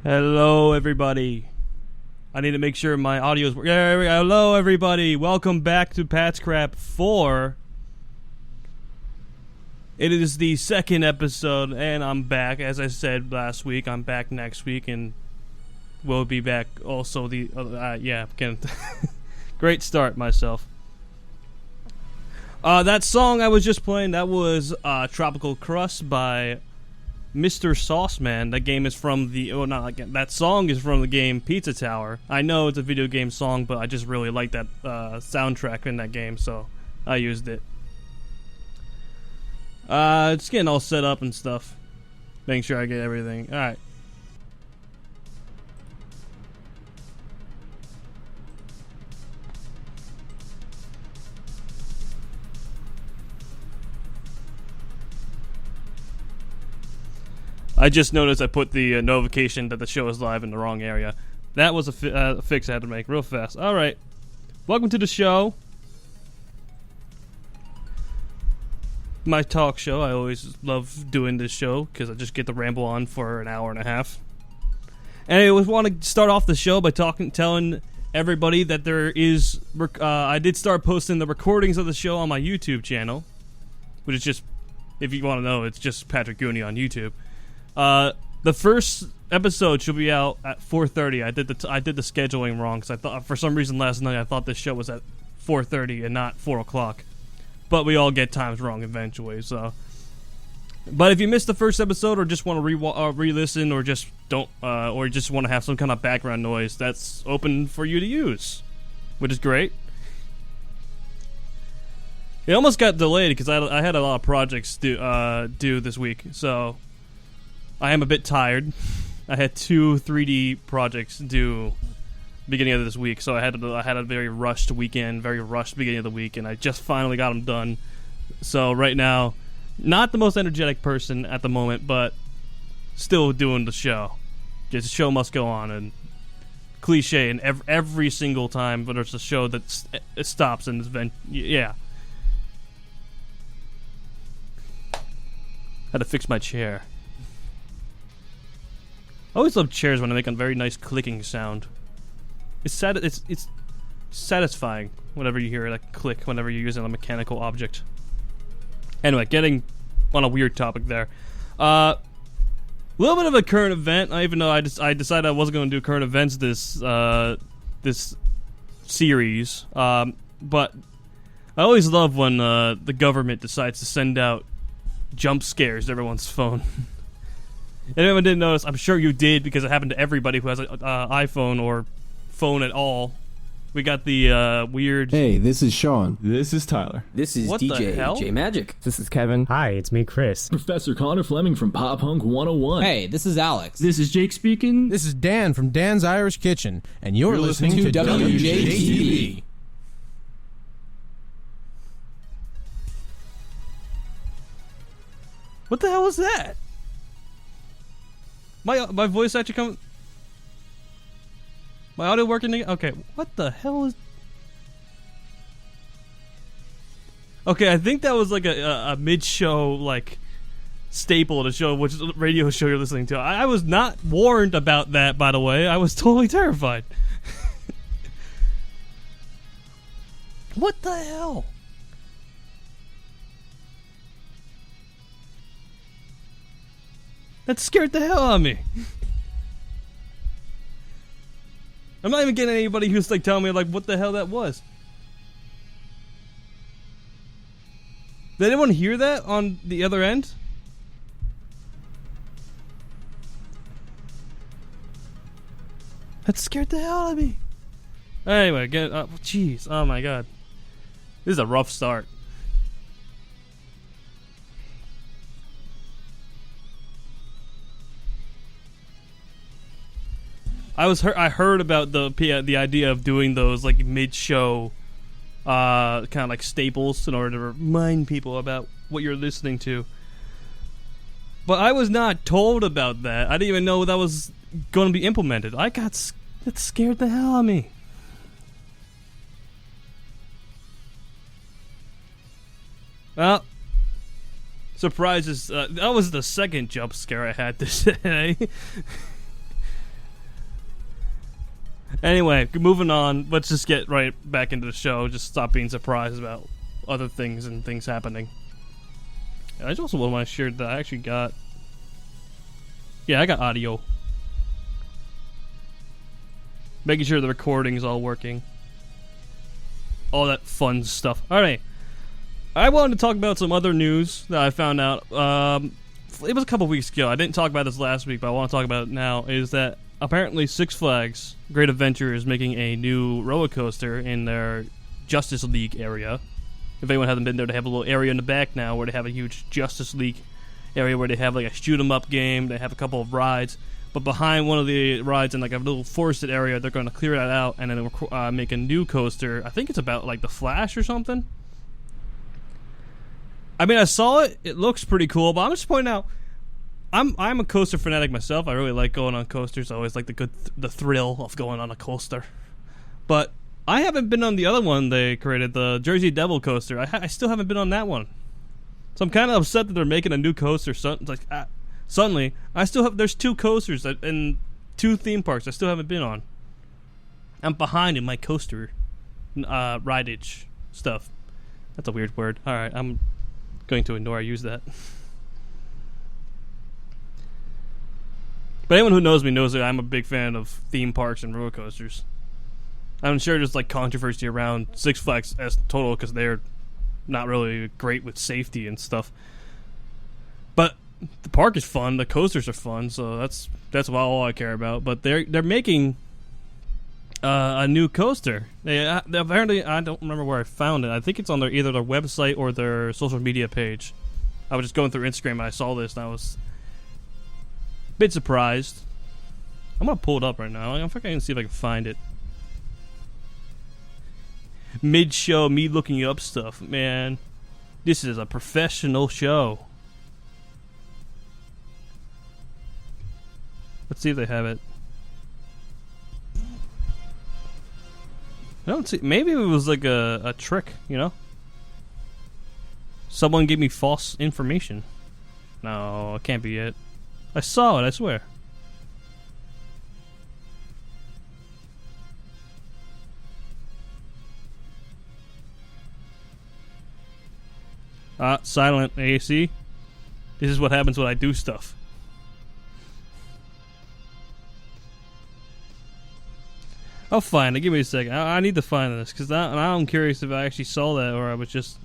Hello, everybody. I need to make sure my audio is working. Hello, everybody. Welcome back to Pat's Crap 4. It is the second episode, and I'm back. As I said last week, I'm back next week, and we'll be back also the... again. Great start, myself. That song I was just playing, that was Tropical Crust by Mr. Sauceman. That game is from the... Oh, not again. That song is from the game Pizza Tower. I know it's a video game song, but I just really like that soundtrack in that game, so I used it. Just getting all set up and stuff. Making sure I get everything. Alright. I just noticed I put the notification that the show is live in the wrong area. That was a fix I had to make real fast. Alright. Welcome to the show. My talk show. I always love doing this show because I just get to ramble on for an hour and a half. And I always want to start off the show by telling everybody that there is... I did start posting the recordings of the show on my YouTube channel. Which is just... If you want to know, it's just Patrick Gooney on YouTube. The first episode should be out at 4:30. I did the scheduling wrong because I thought for some reason last night I thought this show was at 4:30 and not 4 o'clock. But we all get times wrong eventually. So, but if you missed the first episode or just want to re-listen or just don't or just want to have some kind of background noise, that's open for you to use, which is great. It almost got delayed because I had a lot of projects due this week, so. I am a bit tired. I had 2 3D projects due beginning of this week, so I had a very rushed weekend, very rushed beginning of the week, and I just finally got them done. So right now, not the most energetic person at the moment, but still doing the show. Just the show must go on, and cliche, and every single time when there's a show that it stops and is yeah. Had to fix my chair. I always love chairs when they make a very nice clicking sound. It's satisfying whenever you hear that click whenever you're using a mechanical object. Anyway, getting on a weird topic there. Little bit of a current event. Even though I decided I wasn't going to do current events this series. But I always love when the government decides to send out jump scares to everyone's phone. If anyone didn't notice, I'm sure you did because it happened to everybody who has an iPhone or phone at all. We got the weird... Hey, this is Sean. This is Tyler. This is What the DJ hell? J Magic. This is Kevin. Hi, it's me, Chris. Professor Connor Fleming from Pop Punk 101. Hey, this is Alex. This is Jake speaking. This is Dan from Dan's Irish Kitchen, and you're listening to WJTB. What the hell was that? My voice actually coming... My audio working again? Okay, what the hell is... Okay, I think that was like a mid-show, like, staple of the show, which is a radio show you're listening to. I was not warned about that, by the way. I was totally terrified. What the hell? That scared the hell out of me. I'm not even getting anybody who's like telling me like what the hell that was. Did anyone hear that on the other end? That scared the hell out of me. Anyway, jeez, oh my god. This is a rough start. I heard about the idea of doing those like mid-show kind of like staples in order to remind people about what you're listening to. But I was not told about that. I didn't even know that was going to be implemented. That scared the hell out of me. Well, surprises. That was the second jump scare I had this day. Anyway, moving on. Let's just get right back into the show. Just stop being surprised about other things and things happening. I just also want to share that I actually got... Yeah, I got audio. Making sure the recording is all working. All that fun stuff. Alright. I wanted to talk about some other news that I found out. It was a couple weeks ago. I didn't talk about this last week, but I want to talk about it now. Is that apparently Six Flags Great Adventure is making a new roller coaster in their Justice League area. If anyone hasn't been there, they have a little area in the back now where they have a huge Justice League area where they have like a shoot 'em up game. They have a couple of rides. But behind one of the rides in like a little forested area, they're going to clear that out and then make a new coaster. I think it's about like the Flash or something. I mean, I saw it. It looks pretty cool, but I'm just pointing out, I'm a coaster fanatic myself. I really like going on coasters. I always like the thrill of going on a coaster. But I haven't been on the other one they created, the Jersey Devil coaster. I still haven't been on that one. So I'm kind of upset that they're making a new coaster. Suddenly, there's two coasters in two theme parks I still haven't been on. I'm behind in my coaster rideage stuff. That's a weird word. Alright, I'm going to ignore I use that. But anyone who knows me knows that I'm a big fan of theme parks and roller coasters. I'm sure there's like controversy around Six Flags as total because they're not really great with safety and stuff. But the park is fun, the coasters are fun, so that's about all I care about. But they're making a new coaster. They apparently, I don't remember where I found it. I think it's on either their website or their social media page. I was just going through Instagram and I saw this and I was a bit surprised. I'm gonna pull it up right now. I'm gonna see if I can find it. Mid-show, me looking up stuff. Man, this is a professional show. Let's see if they have it. I don't see. Maybe it was like a trick, you know? Someone gave me false information. No, it can't be it. I saw it, I swear. Silent AC. This is what happens when I do stuff. I'll find it. Give me a second. I need to find this because now I'm curious if I actually saw that or I was just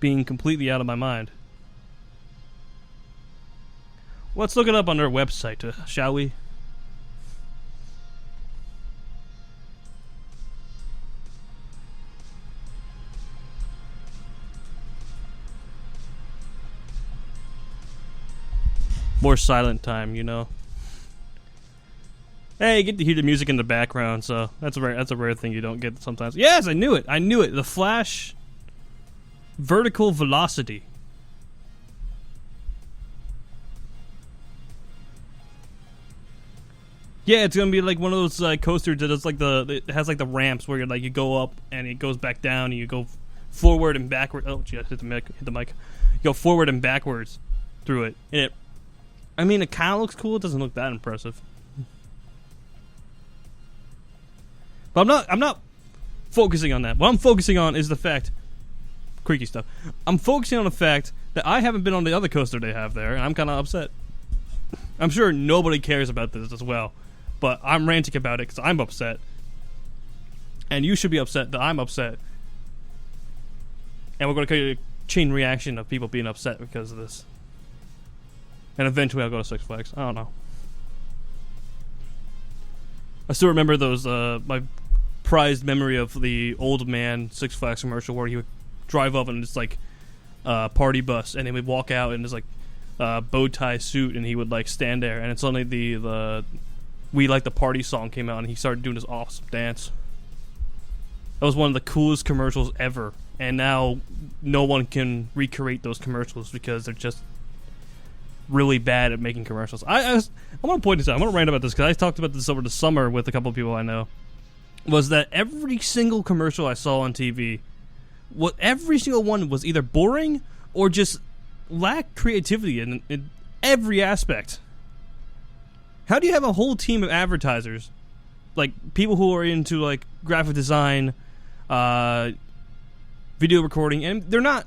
being completely out of my mind. Let's look it up on their website, shall we? More silent time, you know. Hey, you get to hear the music in the background, so that's a rare thing you don't get sometimes. Yes, I knew it. The Flash vertical velocity. Yeah, it's gonna be like one of those coasters that is like it has like the ramps where you go up and it goes back down and you go forward and backward. Oh, gee, I hit the mic. You go forward and backwards through it. And it kind of looks cool. It doesn't look that impressive. But I'm not focusing on that. What I'm focusing on is the fact, creaky stuff. I'm focusing on the fact that I haven't been on the other coaster they have there, and I'm kind of upset. I'm sure nobody cares about this as well, but I'm ranting about it because I'm upset. And you should be upset that I'm upset. And we're going to create a chain reaction of people being upset because of this. And eventually I'll go to Six Flags. I don't know. I still remember those, my prized memory of the old man Six Flags commercial where he would drive up in this like party bus and he would walk out in this like bow tie suit and he would like stand there and then suddenly the We Like the Party song came out and he started doing this awesome dance. That was one of the coolest commercials ever, and now no one can recreate those commercials because they're just really bad at making commercials. I want to point this out. I want to rant about this because I talked about this over the summer with a couple of people I know. Was that every single commercial I saw on TV, every single one was either boring or just lacked creativity in every aspect. How do you have a whole team of advertisers, like people who are into like graphic design, video recording, and they're not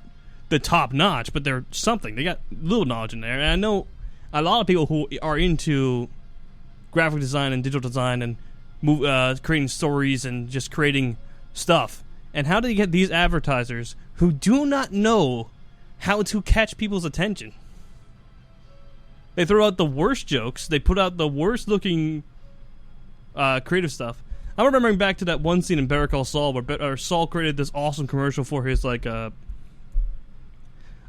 the top notch, but they're something. They got little knowledge in there. And I know a lot of people who are into graphic design and digital design and creating stories and just creating stuff. And how do you get these advertisers who do not know how to catch people's attention? They throw out the worst jokes. They put out the worst looking creative stuff. I'm remembering back to that one scene in Better Call Saul where Saul created this awesome commercial for his like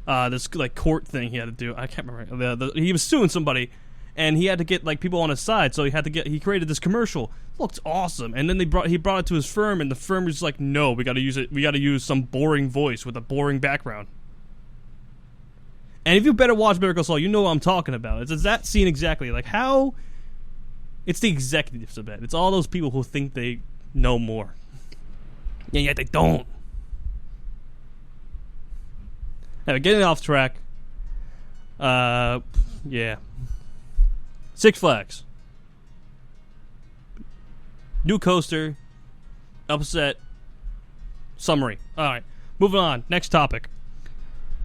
this like court thing he had to do. I can't remember. He was suing somebody, and he had to get like people on his side. So he created this commercial. Looked awesome, and then he brought it to his firm, and the firm was like, "No, we got to use it. We got to use some boring voice with a boring background." And if you better watch Better Call Saul, you know what I'm talking about. It's that scene exactly. Like how. It's the executives of it. It's all those people who think they know more. And yet they don't. Anyway, getting off track. Yeah. Six Flags. New coaster. Upset. Summary. Alright. Moving on. Next topic.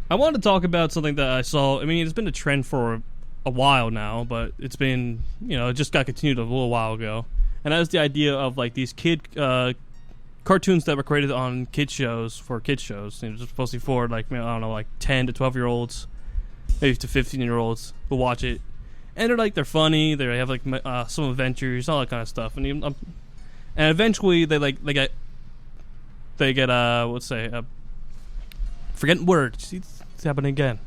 I wanted to talk about something that I saw. I mean, it's been a trend for a while now, but it's been, it just got continued a little while ago. And that is the idea of like these kid cartoons that were created on kids shows. Just mostly for like, I don't know, like 10 to 12-year-olds, maybe to 15-year-olds who watch it. And they're funny. They have like some adventures, all that kind of stuff. And eventually they get forgetting words. It's happening again.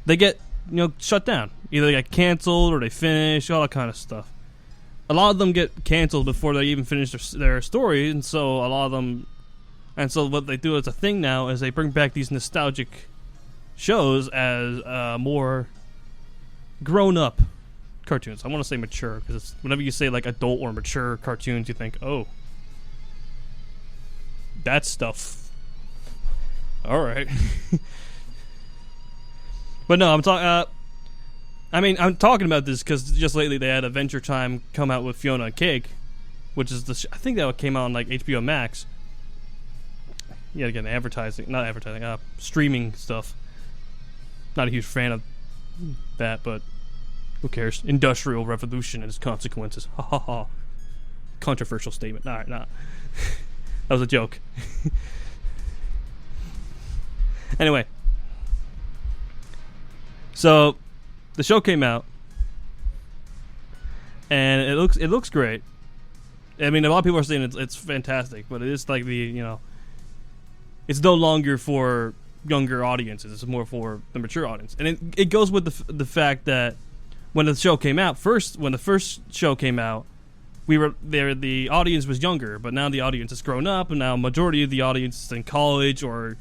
They get shut down. Either they get canceled or they finish, all that kind of stuff. A lot of them get canceled before they even finish their story, and so what they do as a thing now is they bring back these nostalgic shows as more grown-up cartoons. I want to say mature, because whenever you say like adult or mature cartoons, you think, oh, that stuff. All right. But no, I'm talking about this because just lately they had Adventure Time come out with Fiona and Cake, which is I think that came out on like HBO Max. Yeah, again, streaming stuff. Not a huge fan of that, but who cares? Industrial Revolution and its consequences. Ha ha ha. Controversial statement. All right, nah. That was a joke. Anyway. So, the show came out, and it looks great. I mean, a lot of people are saying it's fantastic, but it is like it's no longer for younger audiences. It's more for the mature audience, and it goes with the fact that when the show came out, when the first show came out, the audience was younger, but now the audience has grown up, and now majority of the audience is in college or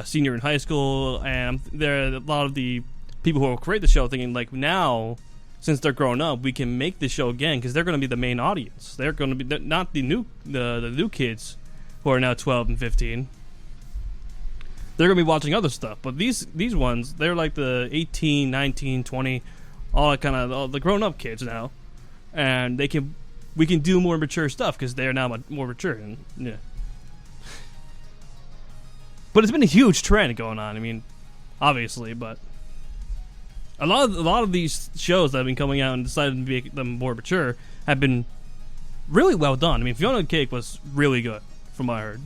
senior in high school, and there are a lot of the people who will create the show thinking like, now since they're grown up, we can make this show again because they're going to be the main audience. They're going to be not the new kids who are now 12 and 15. They're going to be watching other stuff, but these ones, they're like the 18, 19, 20, all the grown up kids now, and we can do more mature stuff because they're now more mature. And yeah. But it's been a huge trend going on. I mean, obviously, but a lot of these shows that have been coming out and decided to make them more mature have been really well done. I mean, Fiona and Cake was really good, from what I heard.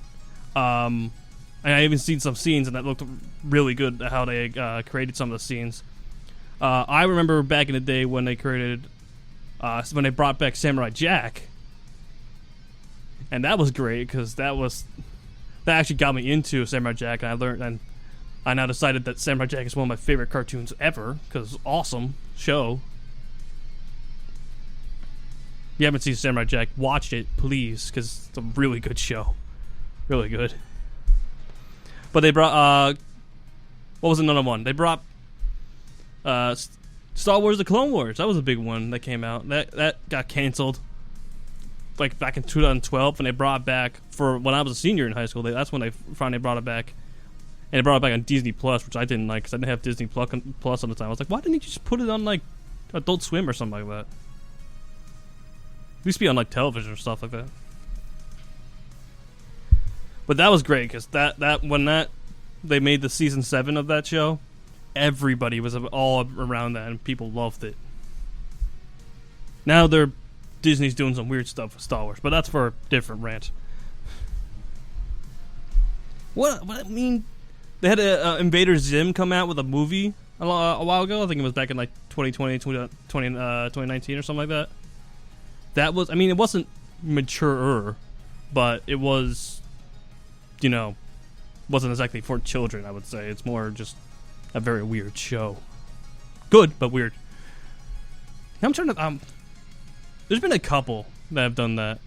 And I even seen some scenes, and that looked really good. How they created some of the scenes. I remember back in the day when they when they brought back Samurai Jack, and that was great because that actually got me into Samurai Jack, and I now decided that Samurai Jack is one of my favorite cartoons ever because it's awesome show. If you haven't seen Samurai Jack, watch it, please, because it's a really good show. Really good. But they brought, what was another one? They brought Star Wars The Clone Wars. That was a big one that came out. That got canceled like back in 2012, and they brought it back for when I was a senior in high school. That's when they finally brought it back. And they brought it back on Disney Plus, which I didn't like because I didn't have Disney Plus on the time. I was like, why didn't you just put it on like Adult Swim or something like that? used to be on like television or stuff like that. But that was great because when they made the season 7 of that show, everybody was all around that and people loved it. Now Disney's doing some weird stuff with Star Wars, but that's for a different rant. What I mean, they had Invader Zim come out with a movie a while ago. I think it was back in like 2019 or something like that. That was, I mean, it wasn't mature, but it was, wasn't exactly for children, I would say. It's more just a very weird show. Good, but weird. I'm trying to, there's been a couple that have done that.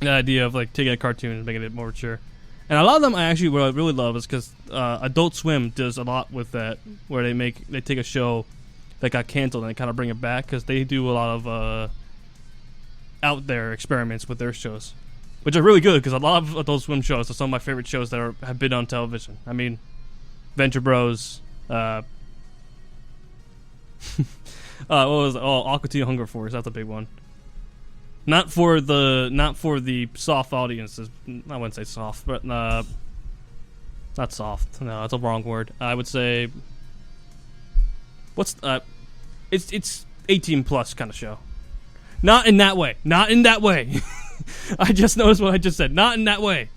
The idea of like taking a cartoon and making it more mature. And a lot of them I actually, what I really love is because Adult Swim does a lot with that, where they take a show that got canceled and they kind of bring it back, because they do a lot of out there experiments with their shows, which are really good, because a lot of Adult Swim shows are some of my favorite shows that have been on television. I mean, Venture Bros, what was it? Aqua Teen Hunger Force, that's a big one. Not for the soft audiences. I wouldn't say soft, but not soft. No, that's a wrong word. I would say it's 18 plus kind of show. Not in that way. Not in that way. I just noticed what I just said. Not in that way.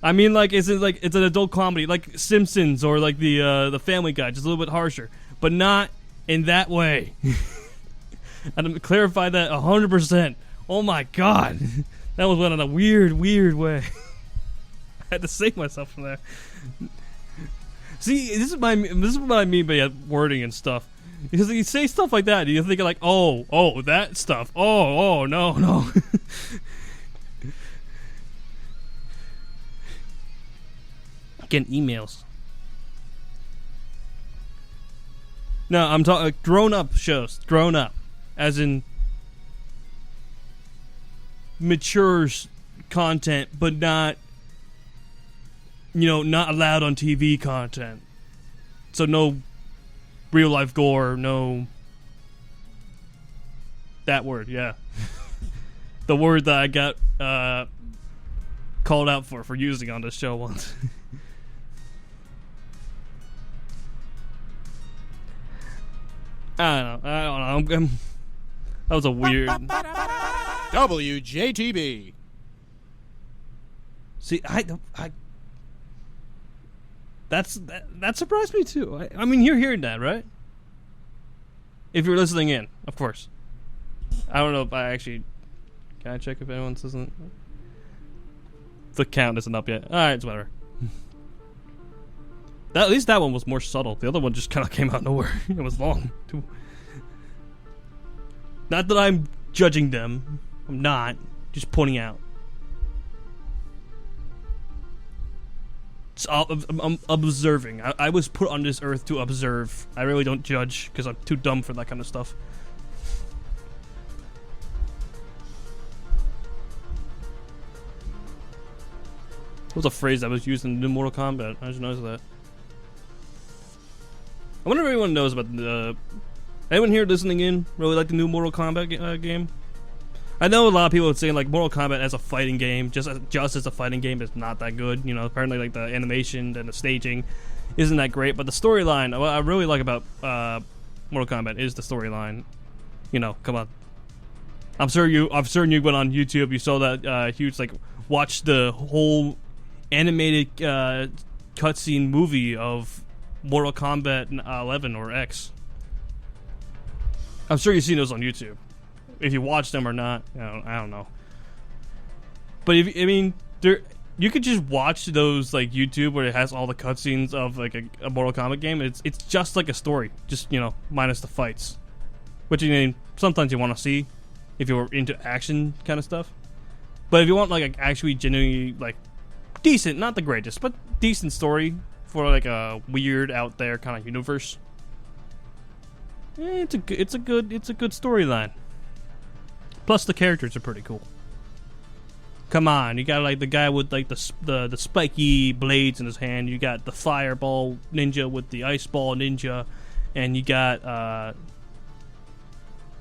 I mean, like it's an adult comedy, like Simpsons or like the Family Guy, just a little bit harsher, but not in that way. And I'm clarify that 100%. Oh my god, that was went in a weird way. I had to save myself from there. See, this is what I mean by wording and stuff. Because you say stuff like that, you think like, oh, that stuff. Oh, no. Getting emails. No, I'm talking grown-up shows. Grown up, as in matures content, but not, not allowed on TV content. So no real life gore, no that word, yeah. The word that I got called out for using on this show once. I don't know. That was a weird. WJTB. See, that surprised me too. I mean, you're hearing that, right? If you're listening in, of course. I don't know if can I check if anyone's listening? The count isn't up yet. All right, it's whatever. At least that one was more subtle. The other one just kind of came out of nowhere. It was long too. Not that I'm judging them. I'm not. Just pointing out. So I'm observing. I was put on this earth to observe. I really don't judge because I'm too dumb for that kind of stuff. What was a phrase that was used in the new Mortal Kombat? I just noticed that. I wonder if everyone knows about the... anyone here listening in really like the new Mortal Kombat game? I know a lot of people are saying like Mortal Kombat as a fighting game, just as a fighting game, is not that good. Apparently like the animation and the staging isn't that great, but the storyline, what I really like about Mortal Kombat is the storyline. Come on. I'm certain you went on YouTube, you saw that huge watch the whole animated cutscene movie of Mortal Kombat 11 or X. I'm sure you've seen those on YouTube. If you watch them or not, I don't know. But you could just watch those like YouTube where it has all the cutscenes of like a Mortal Kombat game. It's just like a story, just minus the fights, which sometimes you want to see if you're into action kind of stuff. But if you want like actually genuinely like decent, not the greatest, but decent story for like a weird out there kind of universe, it's a good storyline. Plus the characters are pretty cool. Come on, you got like the guy with like the spiky blades in his hand. You got the fireball ninja with the ice ball ninja, and you got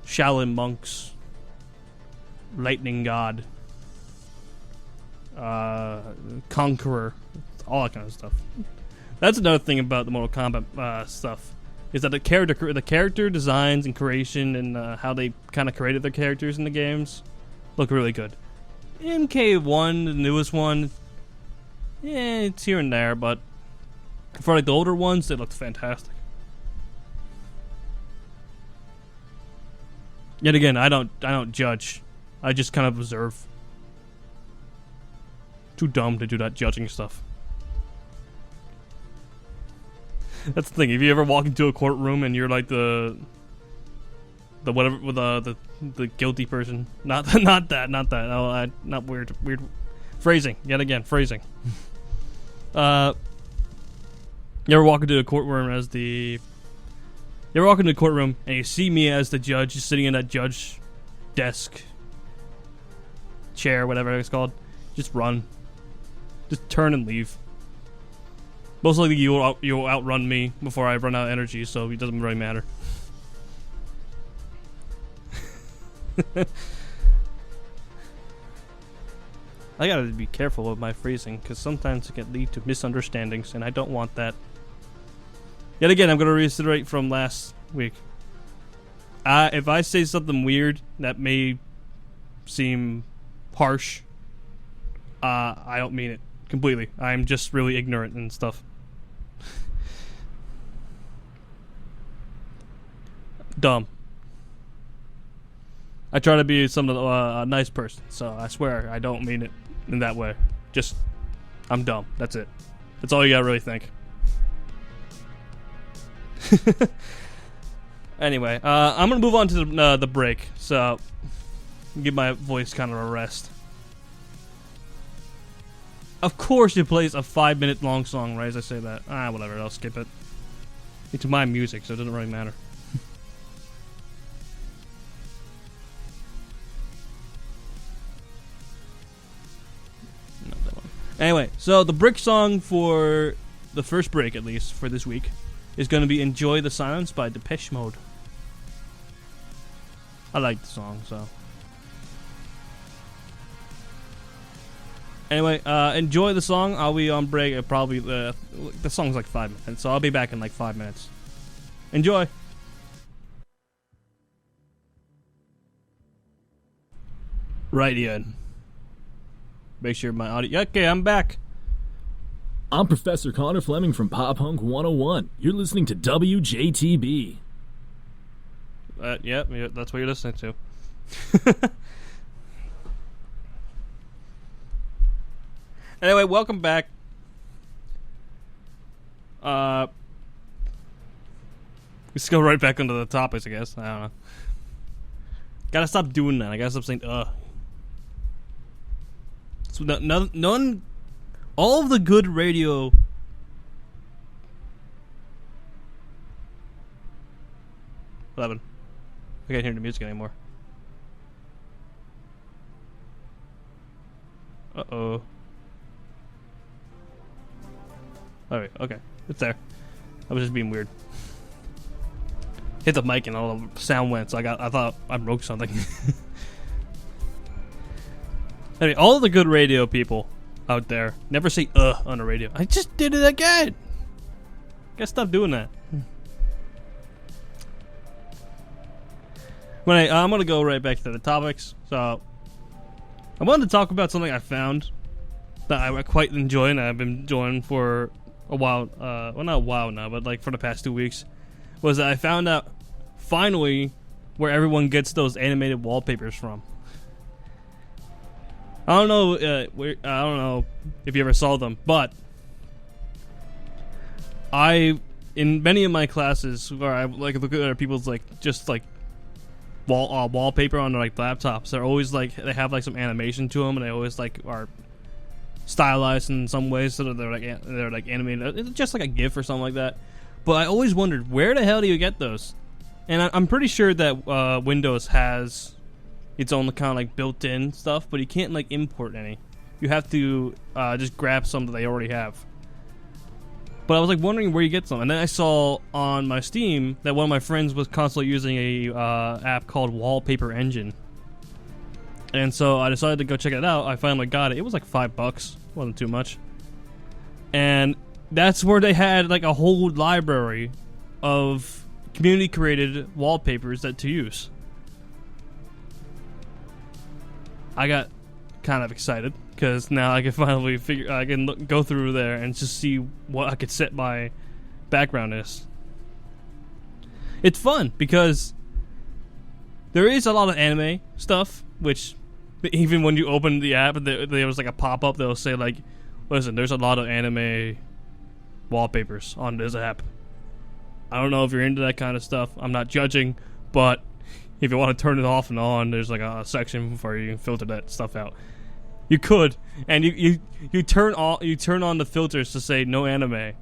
Shaolin monks. lightning god, conqueror, all that kind of stuff. That's another thing about the Mortal Kombat stuff, is that the character designs and creation and how they kind of created their characters in the games look really good. MK1, the newest one, it's here and there, but for like the older ones, they looked fantastic. Yet again, I don't judge. I just kind of observe. Too dumb to do that judging stuff. That's the thing. If you ever walk into a courtroom and you're like the whatever with the guilty person, not that. No, not weird phrasing. Yet again, phrasing. You ever walk into a courtroom You ever walk into a courtroom and you see me as the judge sitting in that judge desk, chair, whatever it's called? Just run. Just turn and leave. Most likely you'll outrun me before I run out of energy, so it doesn't really matter. I gotta be careful with my phrasing, because sometimes it can lead to misunderstandings, and I don't want that. Yet again, I'm gonna reiterate from last week. If I say something weird that may seem harsh, I don't mean it completely. I'm just really ignorant and stuff. Dumb. I try to be a nice person, so I swear I don't mean it in that way. Just, I'm dumb. That's it. That's all you gotta really think. Anyway, I'm gonna move on to the break, so give my voice kind of a rest. Of course, it plays a 5-minute long song, right? As I say that, whatever. I'll skip it. It's my music, so it doesn't really matter. Not that one. Anyway, so the break song for the first break, at least for this week, is going to be Enjoy the Silence by Depeche Mode. I like the song, so. Anyway, enjoy the song. I'll be on break. Probably the song's like 5 minutes, so I'll be back in like 5 minutes. Enjoy. Right, Ian. Make sure my audio. Okay, I'm back. I'm Professor Connor Fleming from Pop Punk 101. You're listening to WJTB. Yep, that's what you're listening to. Anyway, welcome back. Let's go right back into the topics, I guess. I don't know. Gotta stop doing that. I gotta stop saying, So none... All of the good radio... I can't hear the music anymore. Uh-oh. Alright, okay. It's there. I was just being weird. Hit the mic and all the sound went, so I thought I broke something. Anyway, all of the good radio people out there never say on the radio. I just did it again! Gotta stop doing that. I'm gonna go right back to the topics. So, I wanted to talk about something I found that I quite enjoy and I've been enjoying for a while. Well, not a while now, but like for the past 2 weeks. Was that I found out finally where everyone gets those animated wallpapers from. I don't know. I don't know if you ever saw them, but in many of my classes where I like look at other people's like just like wallpaper on their like laptops, they're always like they have like some animation to them, and they always like are stylized in some ways so that they're like animated. It's just like a GIF or something like that. But I always wondered, where the hell do you get those? And I'm pretty sure that Windows has its own kind of like built-in stuff, but you can't like import any. You have to just grab some that they already have. But I was like wondering where you get some, and then I saw on my Steam that one of my friends was constantly using a app called Wallpaper Engine. And so I decided to go check it out. I finally got it. It was like $5. Wasn't too much. And that's where they had like a whole library of community created wallpapers to use. I got kind of excited because now I can finally go through there and just see what I could set my background as. It's fun because there is a lot of anime stuff, which even when you open the app, there was like a pop-up that'll say like, listen, there's a lot of anime wallpapers on this app. I don't know if you're into that kind of stuff. I'm not judging, but if you want to turn it off and on, there's like a section where you can filter that stuff out. You could, and you turn on the filters to say no anime,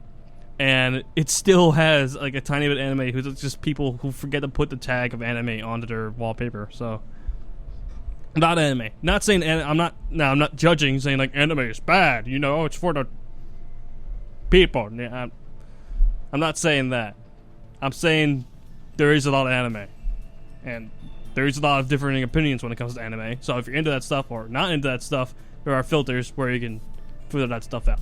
and it still has like a tiny bit of anime. Who's just people who forget to put the tag of anime onto their wallpaper. So, not anime. Not saying I'm not judging. Saying like anime is bad. You know, it's for the people. Yeah, I'm not saying that. I'm saying there is a lot of anime. And there's a lot of differing opinions when it comes to anime. So if you're into that stuff or not into that stuff, there are filters where you can filter that stuff out.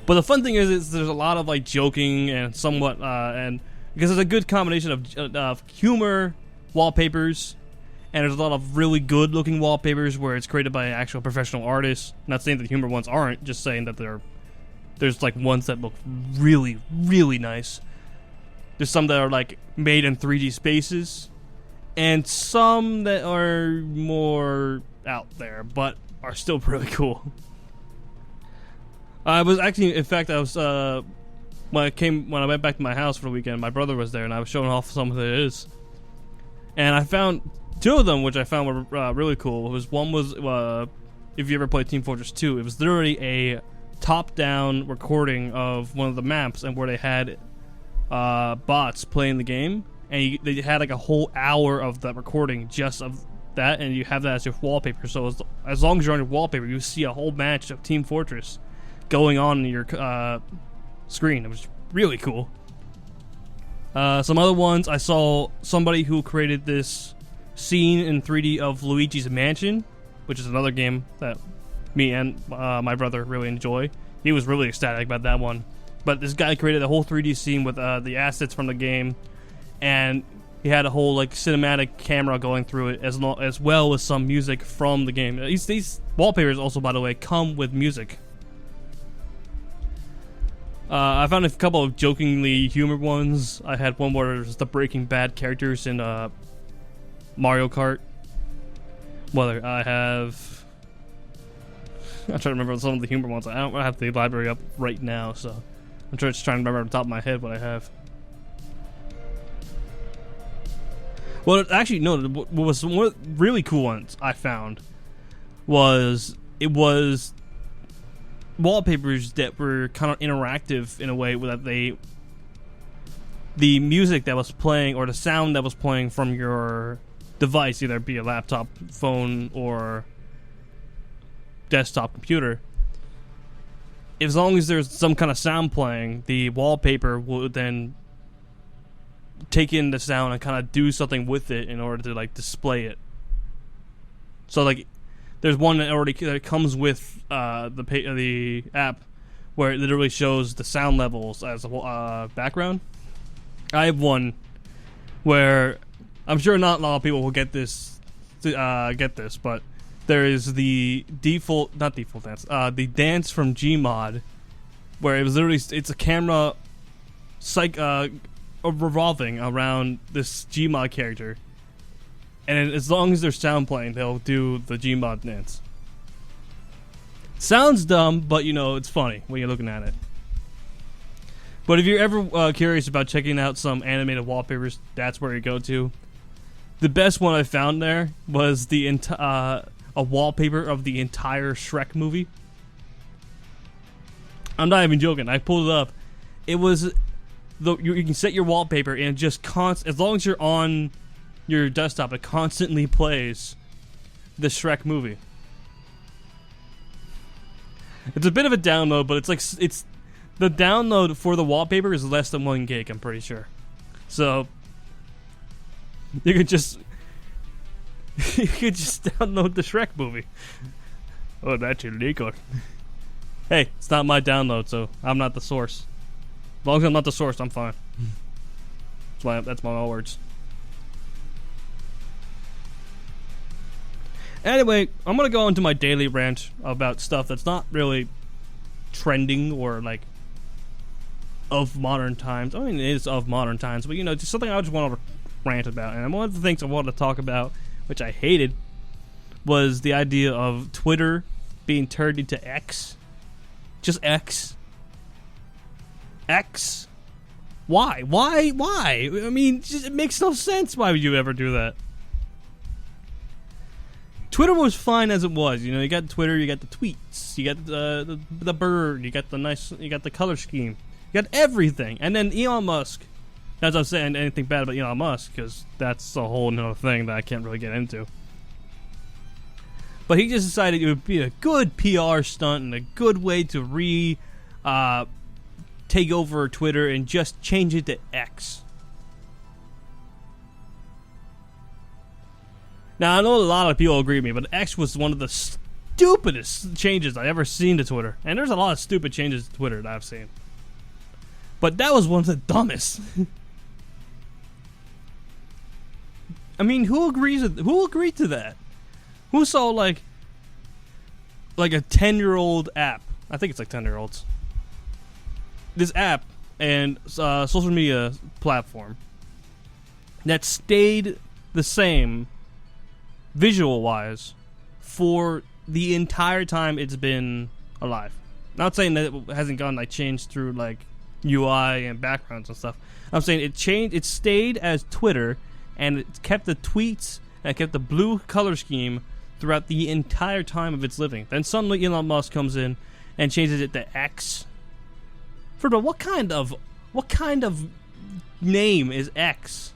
But the fun thing is there's a lot of like joking and somewhat, and because there's a good combination of humor wallpapers, and there's a lot of really good looking wallpapers where it's created by actual professional artists. Not saying that humor ones aren't, just saying that there's like ones that look really, really nice. There's some that are like made in 3D spaces, and some that are more out there, but are still pretty cool. I was actually, in fact, when I went back to my house for the weekend, my brother was there, and I was showing off some of his, and I found two of them, which I found were really cool. One was if you ever played Team Fortress 2, it was literally a top-down recording of one of the maps, and where they had bots playing the game, and they had like a whole hour of that recording just of that, and you have that as your wallpaper. So as long as you're on your wallpaper, you see a whole match of Team Fortress going on in your screen. It was really cool. Some other ones, I saw somebody who created this scene in 3D of Luigi's Mansion, which is another game that me and my brother really enjoy. He was really ecstatic about that one. But this guy created a whole 3D scene with the assets from the game, and he had a whole like cinematic camera going through it, as well as some music from the game. These wallpapers also, by the way, come with music. I found a couple of jokingly humor ones. I had one where there's the Breaking Bad characters in Mario Kart. Whether I have... I'm trying to remember some of the humor ones. I don't have the library up right now, so I'm just trying to remember off the top of my head what I have. Well, actually, no. What was one really cool ones I found was wallpapers that were kind of interactive in a way that the music that was playing or the sound that was playing from your device, either it be a laptop, phone, or desktop computer, as long as there's some kind of sound playing, the wallpaper would then take in the sound and kind of do something with it in order to like display it. So like there's one that comes with the app where it literally shows the sound levels as a background. I have one where I'm sure not a lot of people will get this, but there is the the dance from Gmod, where it was literally it's a camera revolving around this Gmod character. And as long as there's sound playing, they'll do the Gmod dance. Sounds dumb, but you know, it's funny when you're looking at it. But if you're ever curious about checking out some animated wallpapers, that's where you go to. The best one I found there was a wallpaper of the entire Shrek movie. I'm not even joking. I pulled it up. It was... You can set your wallpaper and just as long as you're on your desktop, it constantly plays the Shrek movie. It's a bit of a download, but it's the download for the wallpaper is less than 1 gig, I'm pretty sure. So you could just You could just download the Shrek movie. Oh, that's illegal. Hey, it's not my download, so I'm not the source. As long as I'm not the source, I'm fine. That's my words. Anyway, I'm gonna go into my daily rant about stuff that's not really trending or like of modern times. I mean, it is of modern times, but just something I just want to rant about. And one of the things I wanted to talk about, which I hated, was the idea of Twitter being turned into X. Just X. X. Why? I mean, it makes no sense. Why would you ever do that? Twitter was fine as it was. You got Twitter, you got the tweets, you got the bird, you got the color scheme, you got everything. And then Elon Musk. As I'm saying anything bad about Elon Musk, because that's a whole nother thing that I can't really get into. But he just decided it would be a good PR stunt and a good way to take over Twitter and just change it to X. Now, I know a lot of people agree with me, but X was one of the stupidest changes I've ever seen to Twitter. And there's a lot of stupid changes to Twitter that I've seen. But that was one of the dumbest. I mean, who agreed to that? Who saw like a 10-year-old app? I think it's like 10-year-olds. This app and social media platform that stayed the same visual-wise for the entire time it's been alive. Not saying that it hasn't gone changed through UI and backgrounds and stuff. I'm saying it stayed as Twitter, and it kept the tweets and it kept the blue color scheme throughout the entire time of its living. Then suddenly Elon Musk comes in and changes it to X. First of all, what kind of name is X?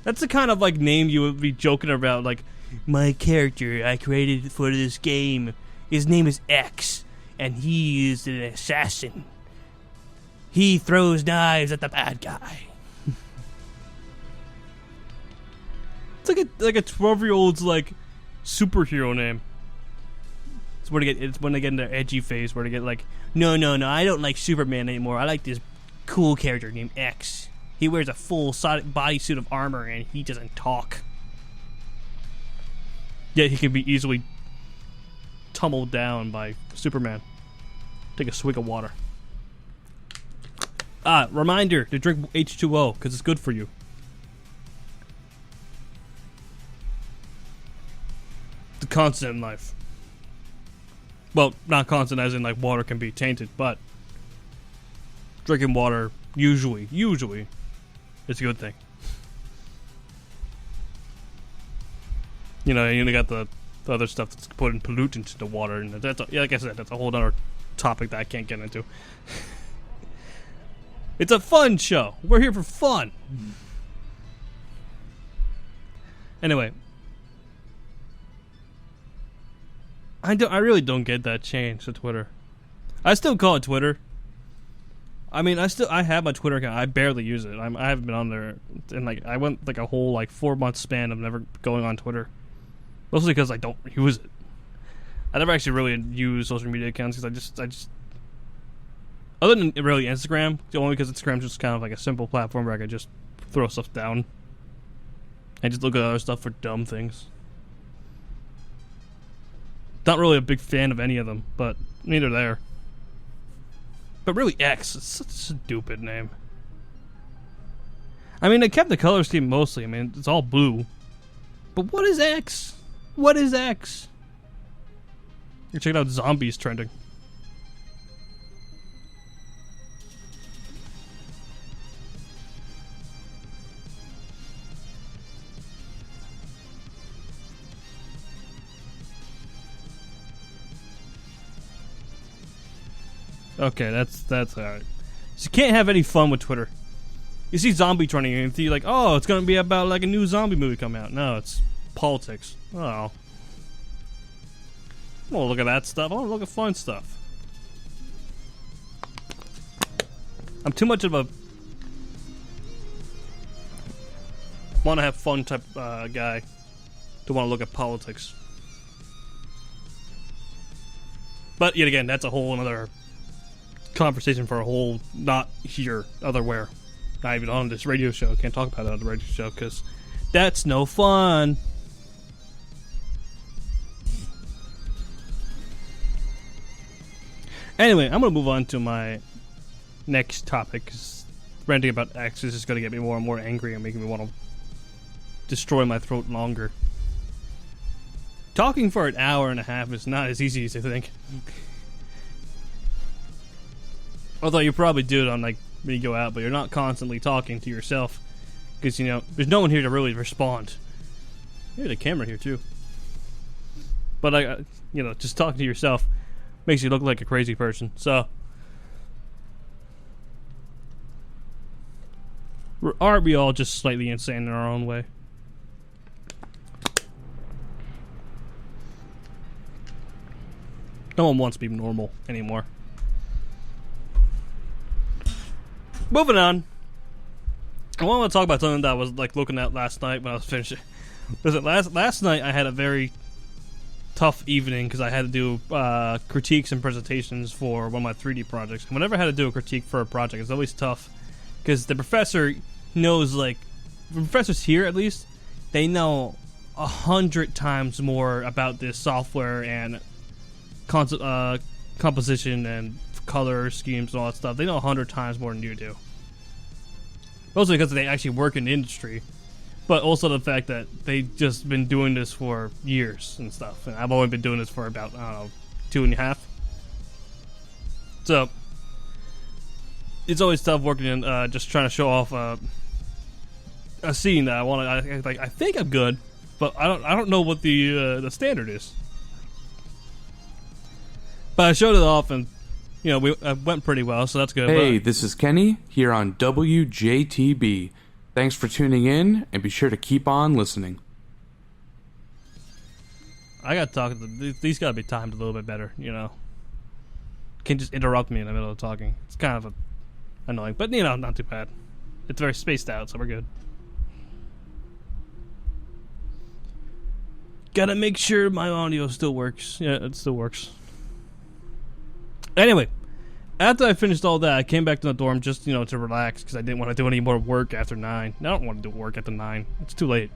That's the kind of name you would be joking about, my character I created for this game, his name is X, and he is an assassin. He throws knives at the bad guy. It's like a 12-year-old's superhero name. It's when they get in their edgy phase where they get no, I don't like Superman anymore. I like this cool character named X. He wears a full bodysuit of armor and he doesn't talk. Yet he can be easily tumbled down by Superman. Take a swig of water. Reminder to drink H2O because it's good for you. The constant in life. Well, not constant as in water can be tainted, but drinking water usually it's a good thing. You got the other stuff that's putting pollutants into water, and that's like I said, that's a whole other topic that I can't get into. It's a fun show. We're here for fun. Anyway, I really don't get that change to Twitter. I still call it Twitter. I mean, I have my Twitter account. I barely use it. I haven't been on there, and I went a whole 4-month span of never going on Twitter. Mostly because I don't use it. I never actually really use social media accounts because I just other than really Instagram, only because Instagram's just kind of a simple platform where I can just throw stuff down and just look at other stuff for dumb things. Not really a big fan of any of them, but neither there. But really, X, it's such a stupid name. I mean, they kept the color scheme mostly. I mean, it's all blue. But what is X? What is X? You're checking out zombies trending. Okay, that's alright. So you can't have any fun with Twitter. You see zombie trending and you're like, oh, it's gonna be about a new zombie movie coming out. No, it's politics. Oh. I don't want to look at that stuff. I want to look at fun stuff. I'm too much of a want to have fun type guy. to want to look at politics. But yet again, that's a whole another conversation for a whole, not here, otherwhere. Not even on this radio show. Can't talk about it on the radio show because that's no fun. Anyway, I'm going to move on to my next topic because ranting about X's is going to get me more and more angry and making me want to destroy my throat longer. Talking for an hour and a half is not as easy as I think. Although you probably do it on like when you go out, but you're not constantly talking to yourself because there's no one here to really respond. There's a camera here too. But just talking to yourself makes you look like a crazy person. So aren't we all just slightly insane in our own way? No one wants to be normal anymore. Moving on. I want to talk about something that I was like looking at last night when I was finishing. Last night I had a very tough evening because I had to do critiques and presentations for one of my 3D projects. And whenever I had to do a critique for a project, it's always tough because the professor knows, like, the professors here at least, they know 100 times more about this software and composition and color schemes and all that stuff. They know 100 times more than you do. Mostly because they actually work in the industry, but also the fact that they've just been doing this for years and stuff. And I've only been doing this for about, 2.5. So it's always tough working in just trying to show off a scene that I want to. I think I'm good, but I don't know what the standard is. But I showed it off, and we went pretty well, so that's good. Hey, this is Kenny here on WJTB. Thanks for tuning in, and be sure to keep on listening. I got to talk. These got to be timed a little bit better, Can't just interrupt me in the middle of talking. It's kind of annoying, but not too bad. It's very spaced out, so we're good. Gotta make sure my audio still works. Yeah, it still works. Anyway, after I finished all that, I came back to the dorm just, to relax because I didn't want to do any more work after 9. I don't want to do work after 9. It's too late.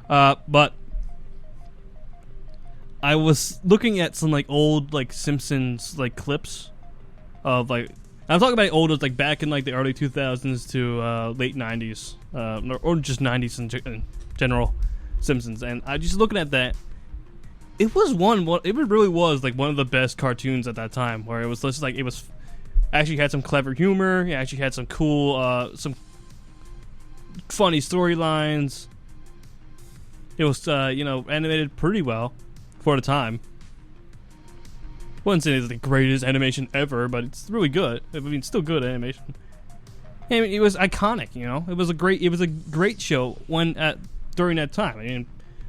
But I was looking at some old Simpsons clips of I'm talking about old, like back in the early 2000s to late 90s, or just 90s in general Simpsons, and I just looking at that. It really was one of the best cartoons at that time, where it was just it was actually had some clever humor. It actually had some cool, some funny storylines. It was, animated pretty well for the time. Wouldn't say it's the greatest animation ever, but it's really good. I mean, it's still good animation. I mean, it was iconic. It was a great show during that time. I mean,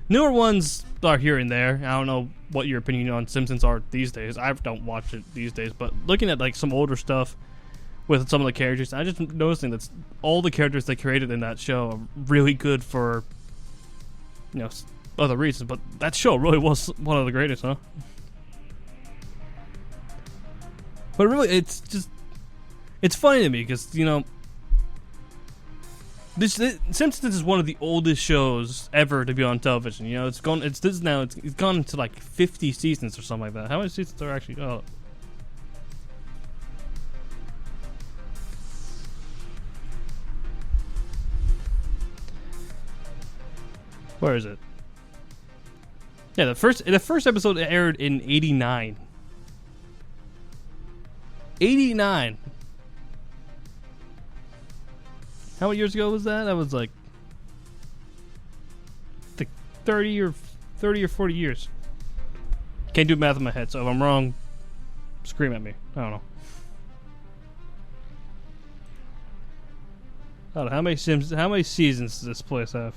newer ones are here and there. I don't know what your opinion on Simpsons are these days. I don't watch it these days, but looking at some older stuff with some of the characters, I just noticing that all the characters they created in that show are really good for other reasons. But that show really was one of the greatest, huh? But really, it's funny to me because Simpsons is one of the oldest shows ever to be on television. It's gone to 50 seasons or something like that. How many seasons are actually? Oh. Where is it? Yeah, the first episode aired in 89. 89. How many years ago was that? That was 30 or 40 years. Can't do math in my head, so if I'm wrong, scream at me. I don't know. How many seasons does this place have?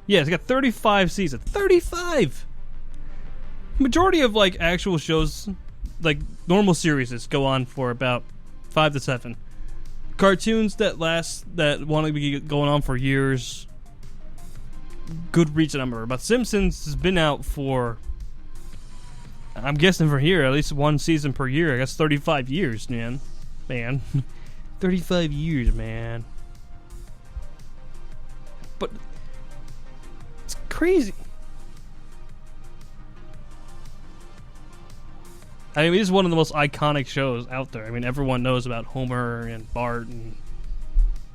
Yeah, it's got 35 seasons. 35! Majority of actual shows, normal series, go on for about 5 to 7. cartoons that want to be going on for years, good reach number. But Simpsons has been out for, I'm guessing for here, at least one season per year. I guess 35 years, man. 35 years, man. But it's crazy. I mean, this is one of the most iconic shows out there. I mean, everyone knows about Homer and Bart and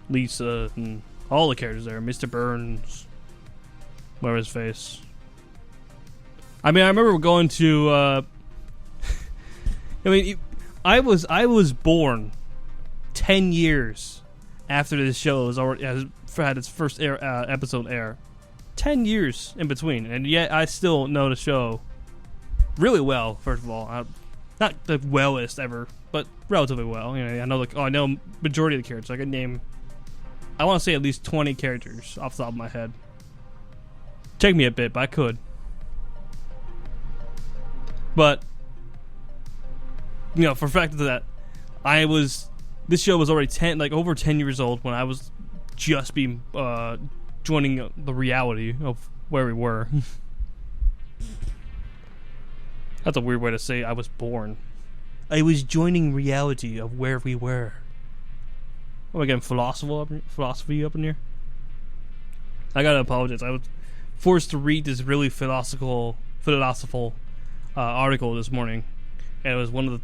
Lisa and all the characters there. Mr. Burns, whatever his face. I mean, I remember going to. I mean, I was born 10 years after this show had its first episode air. 10 years in between, and yet I still know the show really well. First of all, not the wellest ever, but relatively well. You know, I know majority of the characters. I can name, I want to say at least 20 characters off the top of my head. Take me a bit, but I could. But you know, for the fact that this show was already over 10 years old when I was just joining the reality of where we were. That's a weird way to say I was born. I was joining reality of where we were. Am I getting philosophy up in here? I gotta apologize. I was forced to read this really philosophical article this morning, and it was one of the.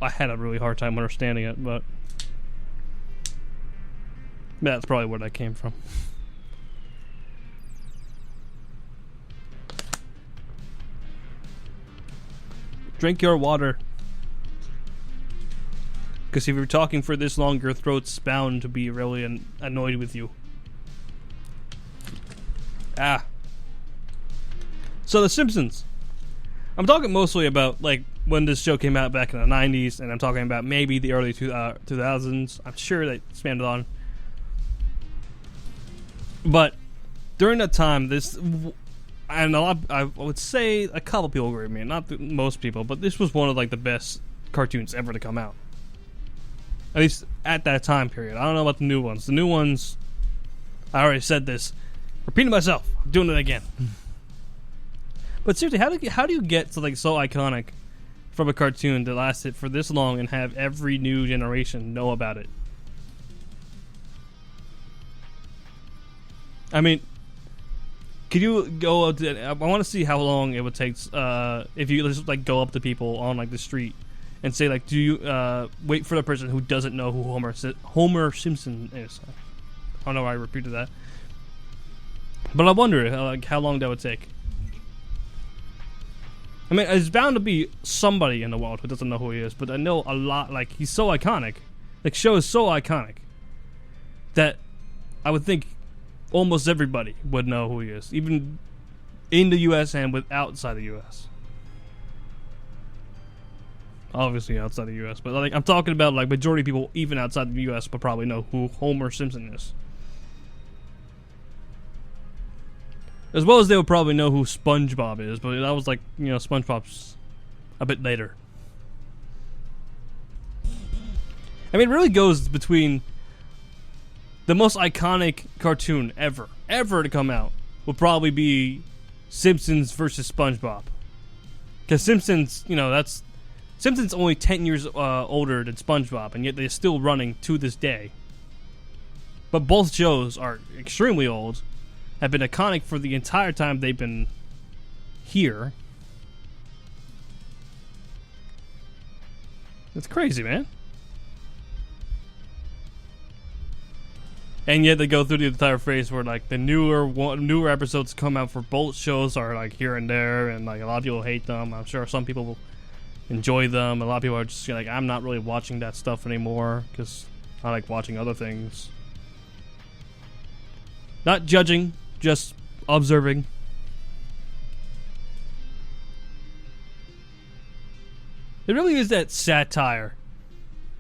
I had a really hard time understanding it, but that's probably where that came from. Drink your water. Because if you're talking for this long, your throat's bound to be really annoyed with you. So The Simpsons. I'm talking mostly about like when this show came out back in the 90s, and I'm talking about maybe the early 2000s. I'm sure that spanned it on. But during that time, and I would say a couple people agree with me, not most people, but this was one of like the best cartoons ever to come out. At least at that time period. I don't know about the new ones. The new ones, I already said this. Repeating myself. I'm doing it again. But seriously, how do you get to like so iconic from a cartoon that lasted for this long and have every new generation know about it? I mean, could you go up to, I want to see how long it would take if you just like go up to people on like the street and say like, do you wait for the person who doesn't know who Homer Simpson is? I don't know why I repeated that, but I wonder how long that would take. I mean, there's bound to be somebody in the world who doesn't know who he is, but I know a lot. Like, he's so iconic. Like, show is so iconic that I would think almost everybody would know who he is, even in the U.S. and outside the U.S. Obviously outside the U.S., but like I'm talking about like majority of people even outside the U.S. but probably know who Homer Simpson is. As well as they would probably know who SpongeBob is, but that was like, you know, SpongeBob's a bit later. I mean, it really goes between the most iconic cartoon ever to come out would probably be Simpsons versus SpongeBob. Because Simpsons, you know, Simpsons only 10 years older than SpongeBob, and yet they're still running to this day. But both shows are extremely old, have been iconic for the entire time they've been here. It's crazy, man. And yet they go through the entire phase where like the newer episodes come out for both shows are like here and there, and like a lot of people hate them. I'm sure some people will enjoy them. A lot of people are just like, I'm not really watching that stuff anymore because I like watching other things. Not judging, just observing. It really is that satire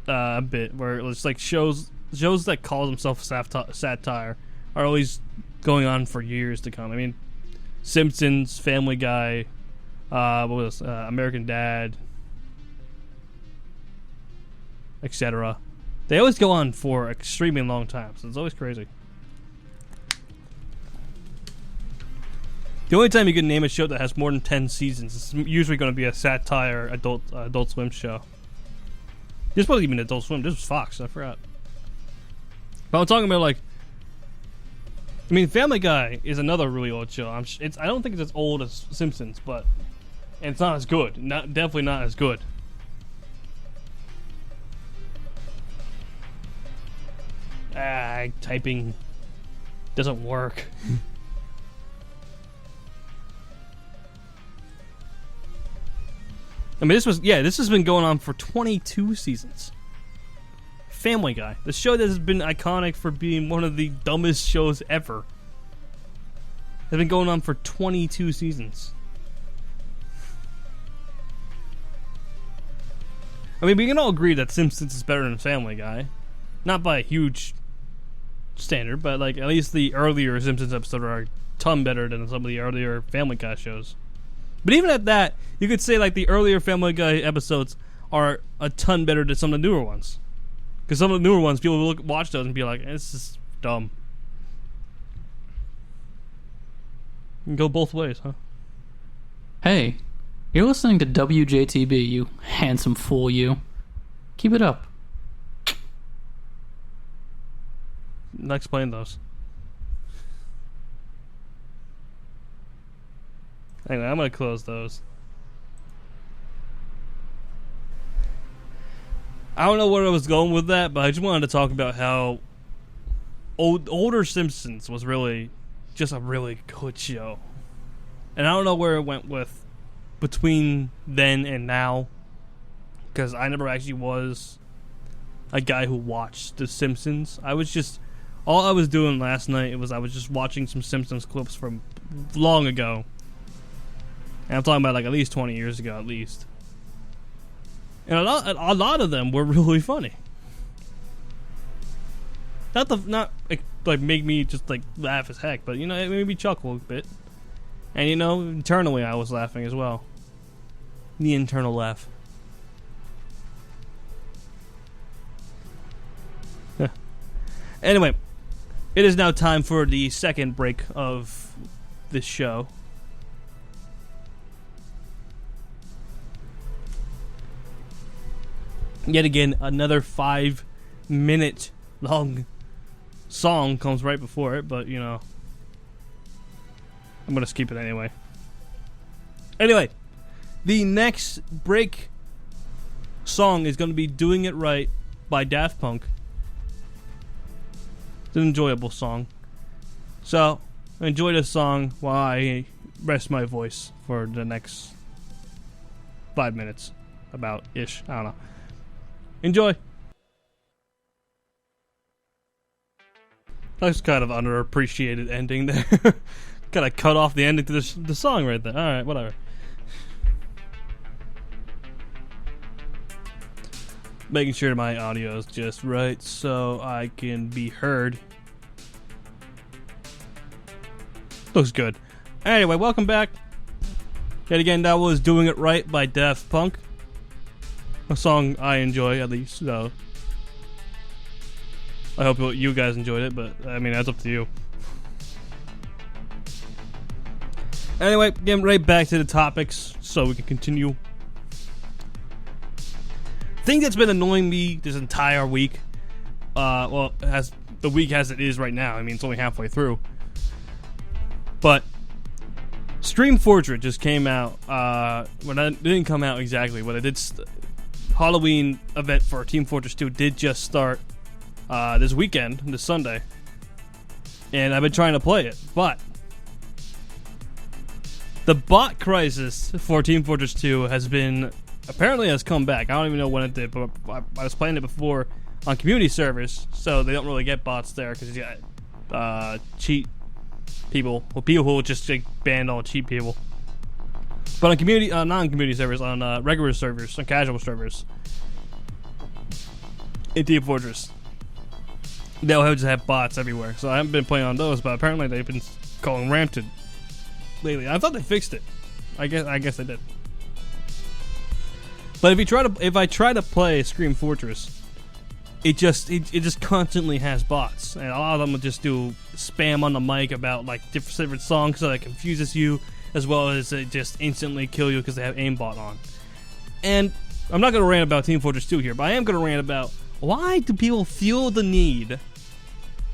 a bit where it's like shows that call themselves satire are always going on for years to come. I mean, Simpsons, Family Guy, American Dad, etc. They always go on for extremely long time, so it's always crazy. The only time you can name a show that has more than 10 seasons is usually going to be a satire Adult Swim show. This wasn't even Adult Swim. This was Fox. I forgot. But I'm talking about, like, I mean, Family Guy is another really old show. I don't think it's as old as Simpsons, but it's not as good. Definitely not as good. Typing doesn't work. I mean, this has been going on for 22 seasons. Family Guy, the show that has been iconic for being one of the dumbest shows ever, has been going on for 22 seasons. I mean, we can all agree that Simpsons is better than Family Guy. Not by a huge standard, but like at least the earlier Simpsons episodes are a ton better than some of the earlier Family Guy shows. But even at that, you could say like the earlier Family Guy episodes are a ton better than some of the newer ones. Because some of the newer ones, people will watch those and be like, "This is dumb." You can go both ways, huh? Hey, you're listening to WJTB, you handsome fool, you. Keep it up. Not explain those. Anyway, I'm gonna close those. I don't know where I was going with that, but I just wanted to talk about how older Simpsons was really just a really good show. And I don't know where it went with between then and now, because I never actually was a guy who watched The Simpsons. All I was doing last night was I was just watching some Simpsons clips from long ago. And I'm talking about like at least 20 years ago, at least. And a lot of them were really funny. Not like make me just like laugh as heck, but you know, it made me chuckle a bit. And you know, internally I was laughing as well. The internal laugh. Anyway, it is now time for the second break of this show. Yet again, another 5-minute long song comes right before it, but you know, I'm gonna skip it anyway. Anyway, the next break song is gonna be "Doing It Right" by Daft Punk. It's an enjoyable song. So, enjoy this song while I rest my voice for the next 5 minutes. About-ish. I don't know. Enjoy. That's kind of underappreciated ending there. Kind of cut off the ending to the song right there. Alright, whatever. Making sure my audio is just right so I can be heard. Looks good. Anyway, welcome back. Yet again, that was "Doing It Right" by Daft Punk. A song I enjoy, at least, so I hope you guys enjoyed it, but I mean, that's up to you. Anyway, getting right back to the topics so we can continue. Thing that's been annoying me this entire week, as the week as it is right now, I mean, it's only halfway through, but Stream Fortress just came out, well, it didn't come out exactly, but it did. Halloween event for Team Fortress 2 did just start this weekend, this Sunday, and I've been trying to play it, but the bot crisis for Team Fortress 2 has come back. I don't even know when it did, but I was playing it before on community servers, so they don't really get bots there because you got cheat people, well, people who will just ban all cheat people. But on community, non-community servers, on regular servers, on casual servers, in Team Fortress, they'll just have bots everywhere. So I haven't been playing on those, but apparently they've been going rampant lately. I thought they fixed it. I guess they did. But if I try to play Scream Fortress, it just constantly has bots, and a lot of them will just do spam on the mic about like different songs, so that confuses you, as well as it just instantly kill you because they have aimbot on. And I'm not going to rant about Team Fortress 2 here, but I am going to rant about why do people feel the need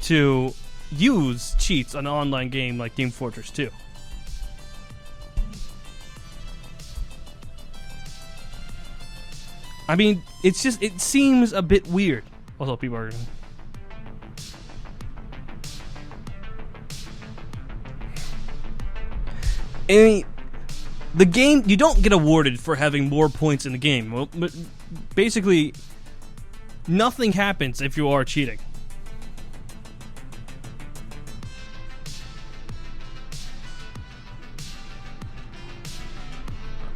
to use cheats on an online game like Team Fortress 2. I mean, it seems a bit weird. Also, people are... I mean, the game, you don't get awarded for having more points in the game. Well, but basically, nothing happens if you are cheating.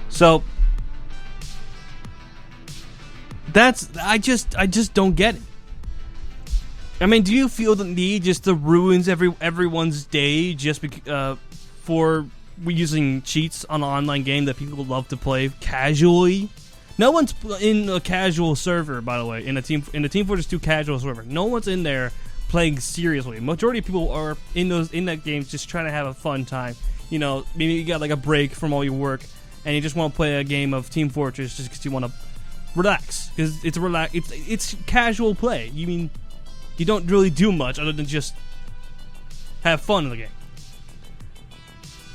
So I just don't get it. I mean, do you feel the need just to ruin everyone's day just for using cheats on an online game that people love to play casually? No one's in a casual server, by the way, in the Team Fortress 2 casual server. No one's in there playing seriously. Majority of people are in that game just trying to have a fun time. You know, maybe you got like a break from all your work and you just want to play a game of Team Fortress just because you want to relax, because it's casual play. You mean you don't really do much other than just have fun in the game.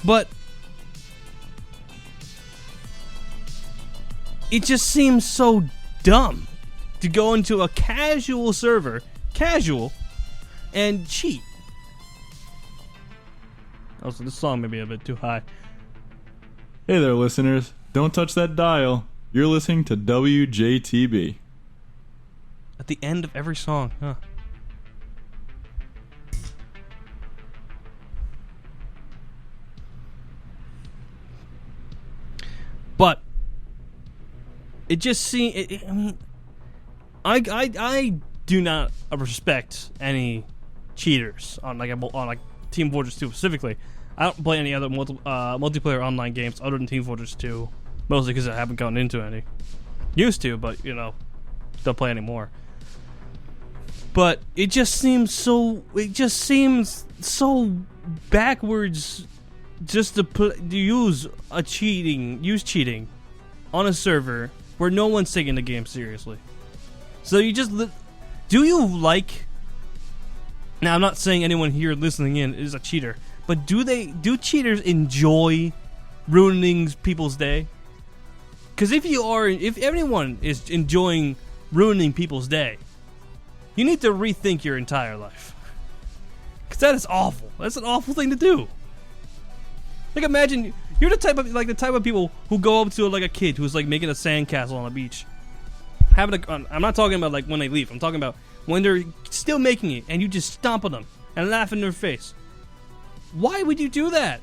But it just seems so dumb to go into a casual server, and cheat. Also, this song may be a bit too high. Hey there, listeners. Don't touch that dial. You're listening to WJTB. At the end of every song, huh? But it just seems. I mean, I do not respect any cheaters on like Team Fortress 2 specifically. I don't play any other multiplayer online games other than Team Fortress 2. Mostly because I haven't gotten into any. Used to, but, you know, don't play anymore. But it just seems so backwards just to use cheating on a server where no one's taking the game seriously. So you just... do you like... Now, I'm not saying anyone here listening in is a cheater, but do cheaters enjoy ruining people's day? Because if anyone is enjoying ruining people's day, you need to rethink your entire life. Because that is awful. That's an awful thing to do. Like, imagine you're the type of people who go up to like a kid who's like making a sandcastle on a beach. I'm not talking about like when they leave. I'm talking about when they're still making it, and you just stomp on them and laugh in their face. Why would you do that?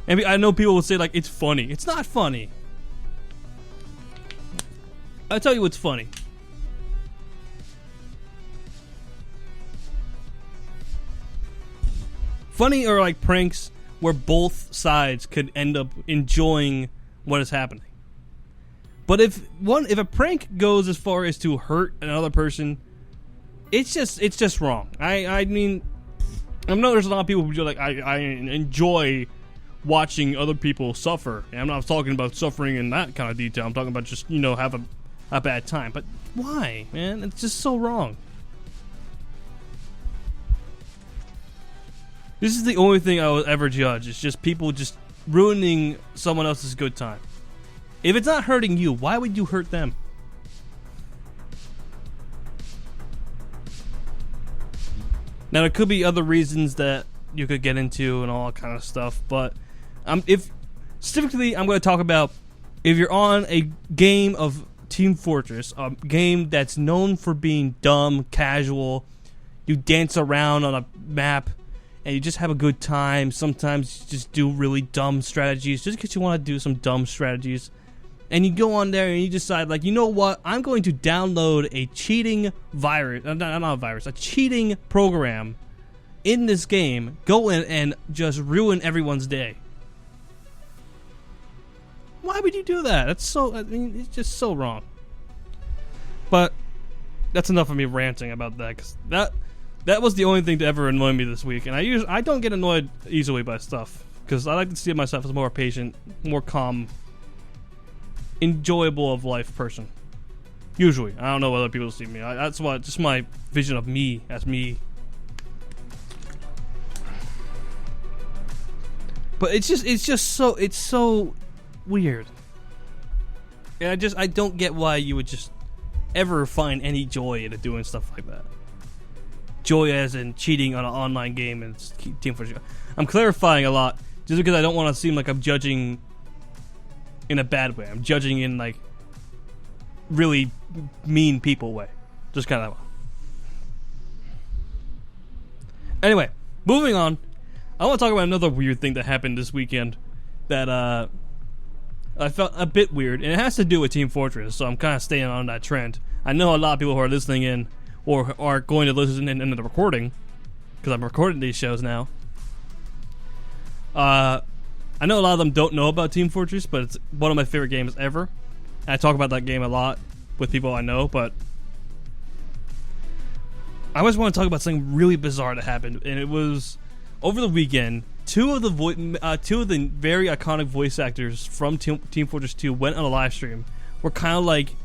And I know people will say, like, it's funny. It's not funny. I'll tell you what's funny. Funny are like pranks where both sides could end up enjoying what is happening. But if a prank goes as far as to hurt another person, it's just wrong. I mean, I know there's a lot of people who do like I enjoy watching other people suffer. And I'm not talking about suffering in that kind of detail. I'm talking about just, you know, have a bad time. But why, man? It's just so wrong. This is the only thing I will ever judge. It's just people just ruining someone else's good time. If it's not hurting you, why would you hurt them? Now, there could be other reasons that you could get into and all that kind of stuff, but if specifically, I'm going to talk about if you're on a game of Team Fortress, a game that's known for being dumb, casual, you dance around on a map, and you just have a good time. Sometimes you just do really dumb strategies just because you want to do some dumb strategies. And you go on there and you decide, like, you know what? I'm going to download a cheating virus, not a virus, a cheating program in this game. Go in and just ruin everyone's day. Why would you do that? That's so. I mean, it's just so wrong. But that's enough of me ranting about that, because that was the only thing to ever annoy me this week. And I don't get annoyed easily by stuff, because I like to see myself as a more patient, more calm, enjoyable of life person. Usually, I don't know what other people see me. That's what just my vision of me as me. But it's just so weird. And I don't get why you would just ever find any joy into doing stuff like that. Joy as in cheating on an online game and team fortress. I'm clarifying a lot just because I don't want to seem like I'm judging in a bad way. I'm judging in like really mean people way. Just kind of. Anyway, moving on. I want to talk about another weird thing that happened this weekend that I felt a bit weird, and it has to do with Team Fortress, so I'm kind of staying on that trend. I know a lot of people who are listening in or are going to listen in the recording, because I'm recording these shows now. I know a lot of them don't know about Team Fortress, but it's one of my favorite games ever. And I talk about that game a lot with people I know, but I always want to talk about something really bizarre that happened, and it was over the weekend. Two of the very iconic voice actors from Team Fortress 2 went on a live stream. Were kind of like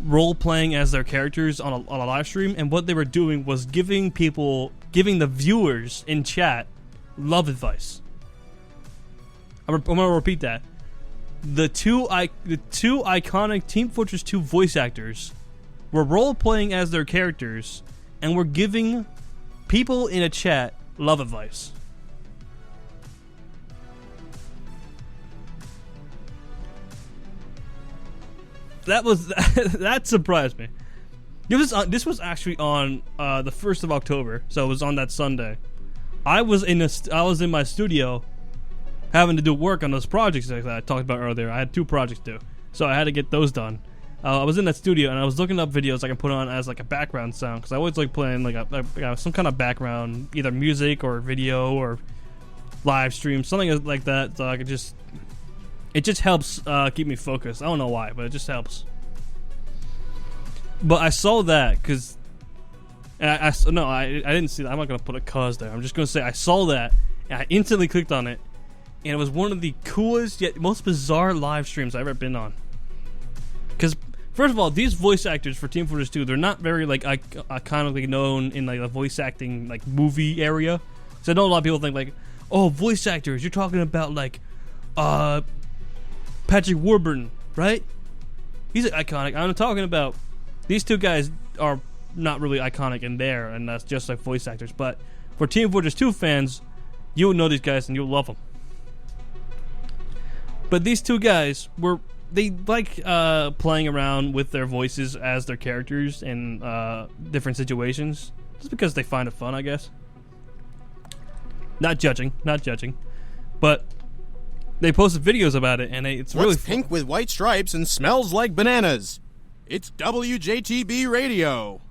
role playing as their characters on a live stream, and what they were doing was giving the viewers in chat love advice. I'm gonna repeat that. The two iconic Team Fortress 2 voice actors were role playing as their characters and were giving people in a chat love advice. That surprised me. This was actually on the 1st of October, so it was on that Sunday. I was in my studio having to do work on those projects that I talked about earlier. I had 2 projects to do, so I had to get those done. I was in that studio and I was looking up videos I can put on as like a background sound, because I always like playing like some kind of background, either music or video or live stream, something like that, so I could just. It just helps keep me focused. I don't know why, but it just helps. But I saw that because, I didn't see that. I'm not gonna put a cause there. I'm just gonna say I saw that, and I instantly clicked on it, and it was one of the coolest yet most bizarre live streams I've ever been on. Because first of all, these voice actors for Team Fortress 2, they're not very like iconically known in like the voice acting like movie area. So I know a lot of people think like, oh, voice actors, you're talking about like, Patrick Warburton, right? He's iconic. I'm talking about these 2 guys are not really iconic in there, and that's just like voice actors. But for Team Fortress 2 fans, you'll know these guys and you'll love them. But these 2 guys they like playing around with their voices as their characters in different situations, just because they find it fun, I guess. Not judging, but. They posted videos about it, and it's really What's pink with white stripes and smells like bananas? It's WJTB Radio.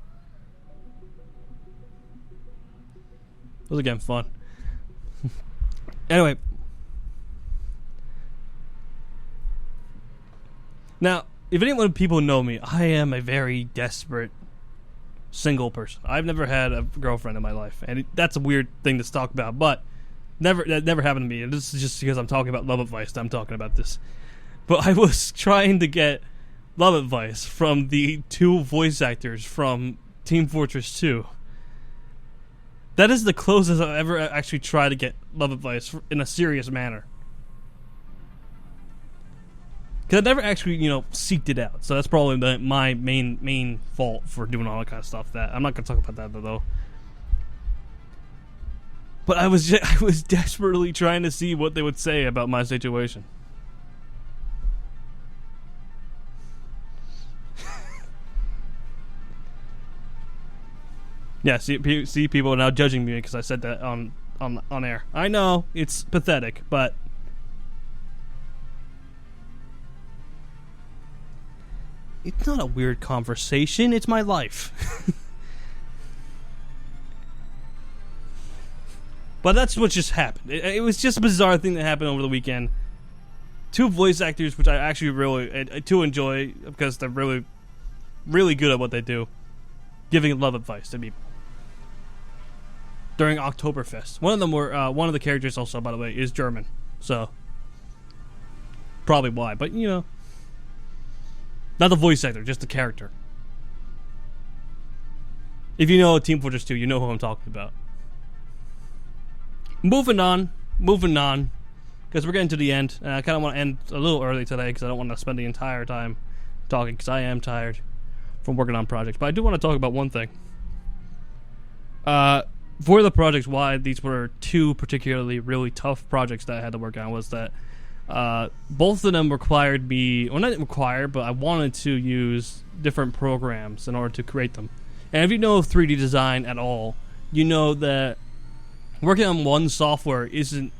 It was again fun. Anyway. Now, if anyone people know me, I am a very desperate single person. I've never had a girlfriend in my life, and that's a weird thing to talk about, but that never happened to me. This is just because I'm talking about love advice that I'm talking about this. But I was trying to get love advice from the 2 voice actors from Team Fortress 2. That is the closest I've ever actually tried to get love advice in a serious manner. Because I never actually, seeked it out. So that's probably my main fault for doing all that kind of stuff. That I'm not going to talk about that, though. But I was desperately trying to see what they would say about my situation. Yeah, see people are now judging me because I said that on air. I know it's pathetic, but it's not a weird conversation. It's my life. But that's what just happened. It was just a bizarre thing that happened over the weekend. two voice actors, which I actually really to enjoy because they're really, really good at what they do, giving love advice to people during Oktoberfest. One of the characters also, by the way, is German, so probably why. But not the voice actor, just the character. If you know Team Fortress 2, you know who I'm talking about. Moving on, because we're getting to the end. And I kind of want to end a little early today because I don't want to spend the entire time talking because I am tired from working on projects. But I do want to talk about one thing. For the projects, why these were two particularly really tough projects that I had to work on was that both of them required me, well, not required, but I wanted to use different programs in order to create them. And if you know 3D design at all, you know that working on one software isn't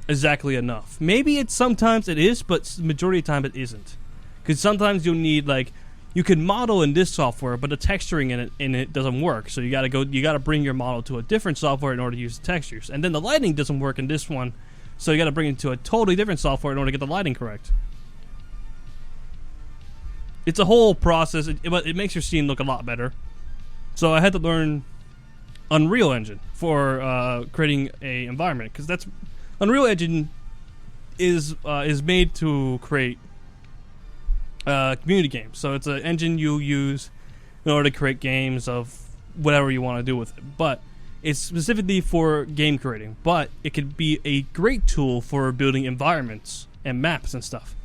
exactly enough. Maybe sometimes it is, but the majority of the time it isn't. Because sometimes you'll need, like, you can model in this software, but the texturing in it doesn't work. So you gotta bring your model to a different software in order to use the textures. And then the lighting doesn't work in this one, so you gotta bring it to a totally different software in order to get the lighting correct. It's a whole process, but it makes your scene look a lot better. So I had to learn Unreal Engine for creating a environment, because that's Unreal Engine is made to create community games. So it's an engine you use in order to create games of whatever you want to do with it. But it's specifically for game creating. But it could be a great tool for building environments and maps and stuff.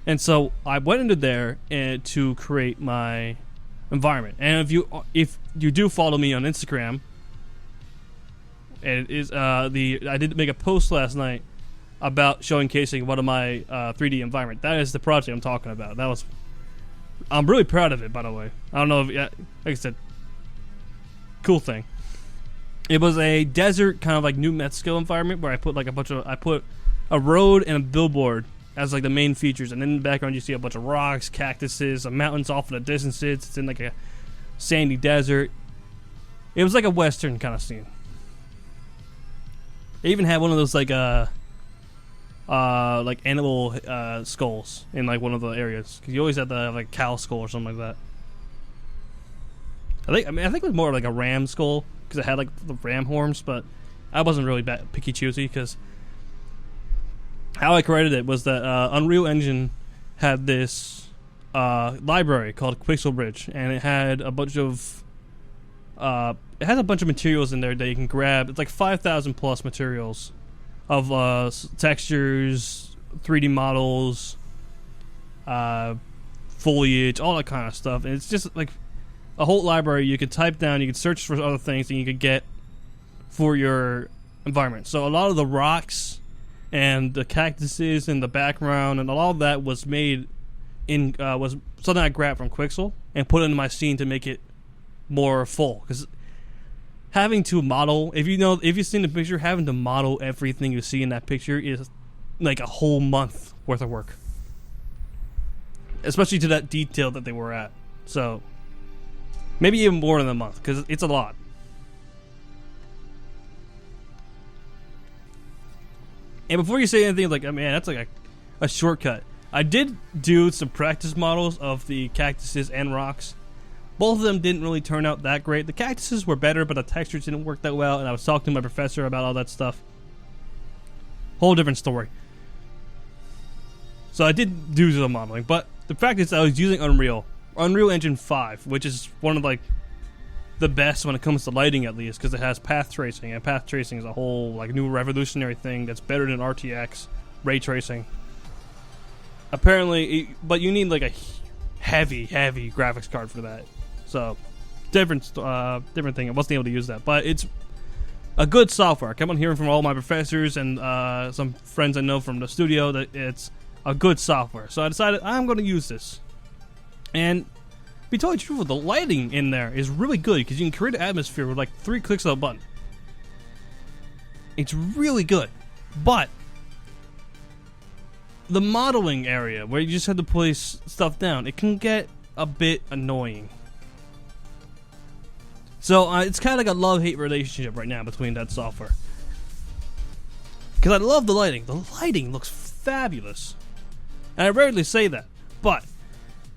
And so I went into there to create my environment. And if you do follow me on Instagram, it is I did make a post last night about showcasing one of my 3D environment. That is the project I'm talking about. I'm really proud of it, by the way. I don't know if, like I said, cool thing. It was a desert kind of like New Mexico environment where I put a road and a billboard as like the main features, and in the background you see a bunch of rocks, cactuses, mountains off in the distances. It's in like a sandy desert. It was like a western kind of scene. They even had one of those like animal skulls in like one of the areas, because you always had the like cow skull or something like that. I think it was more like a ram skull because it had like the ram horns, but I wasn't really picky choosy because how I created it was that Unreal Engine had this library called Pixel Bridge, and it had a bunch of materials in there that you can grab. It's like 5,000 plus materials of textures, 3D models, foliage, all that kind of stuff. And it's just like a whole library you could type down, you could search for other things, and you could get for your environment. So a lot of the rocks and the cactuses in the background and a lot of that was made in was something I grabbed from Quixel and put into my scene to make it more full. Because having to model, if you've seen the picture, having to model everything you see in that picture is like a whole month worth of work, especially to that detail that they were at. So maybe even more than a month, because it's a lot. And before you say anything like, man, that's like a shortcut, I did do some practice models of the cactuses and rocks. Both of them didn't really turn out that great. The cactuses were better, but the textures didn't work that well, and I was talking to my professor about all that stuff. Whole different story. So I did do some modeling, but the fact is I was using Unreal Engine 5, which is one of like the best when it comes to lighting, at least, because it has path tracing, and path tracing is a whole like new revolutionary thing that's better than RTX ray tracing. Apparently, but you need like a heavy graphics card for that. So different thing. I wasn't able to use that, but it's a good software. I kept on hearing from all my professors and some friends I know from the studio that it's a good software. So I decided I'm going to use this. And to be totally truthful, the lighting in there is really good because you can create an atmosphere with like 3 clicks of a button. It's really good, but the modeling area where you just have to place stuff down, it can get a bit annoying. So it's kind of like a love-hate relationship right now between that software. Because I love the lighting. The lighting looks fabulous. And I rarely say that, but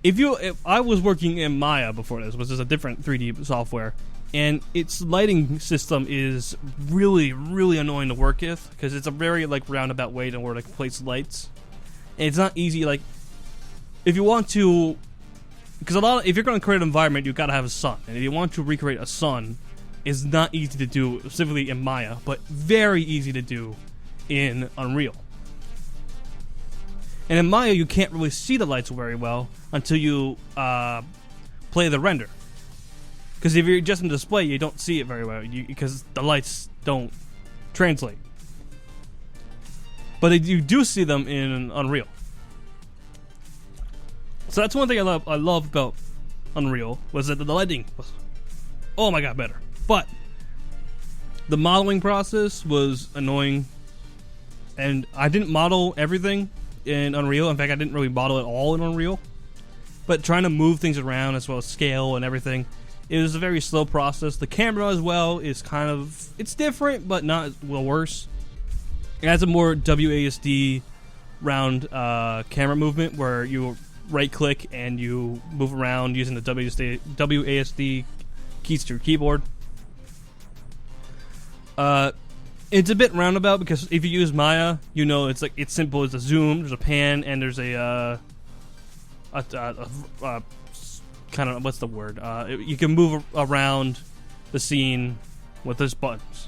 if I was working in Maya before this, which is a different 3D software, and its lighting system is really, really annoying to work with because it's a very like roundabout way to where to place lights, and it's not easy. Like if you want to, because if you're going to create an environment, you got to have a sun, and if you want to recreate a sun, it's not easy to do specifically in Maya, but very easy to do in Unreal. And in Maya, you can't really see the lights very well until you play the render. Because if you're just in display, you don't see it very well because the lights don't translate. But you do see them in Unreal. So that's one thing I love about Unreal, was that the lighting was, oh my god, better. But the modeling process was annoying, and I didn't model everything in Unreal. In fact, I didn't really model it all in Unreal. But trying to move things around as well as scale and everything, it was a very slow process. The camera as well is kind of, it's different, but not worse. It has a more WASD round camera movement where you right click and you move around using the WASD keys to your keyboard. It's a bit roundabout because if you use Maya, you know it's simple as a zoom, there's a pan, and there's a kind of, what's the word? You can move around the scene with those buttons,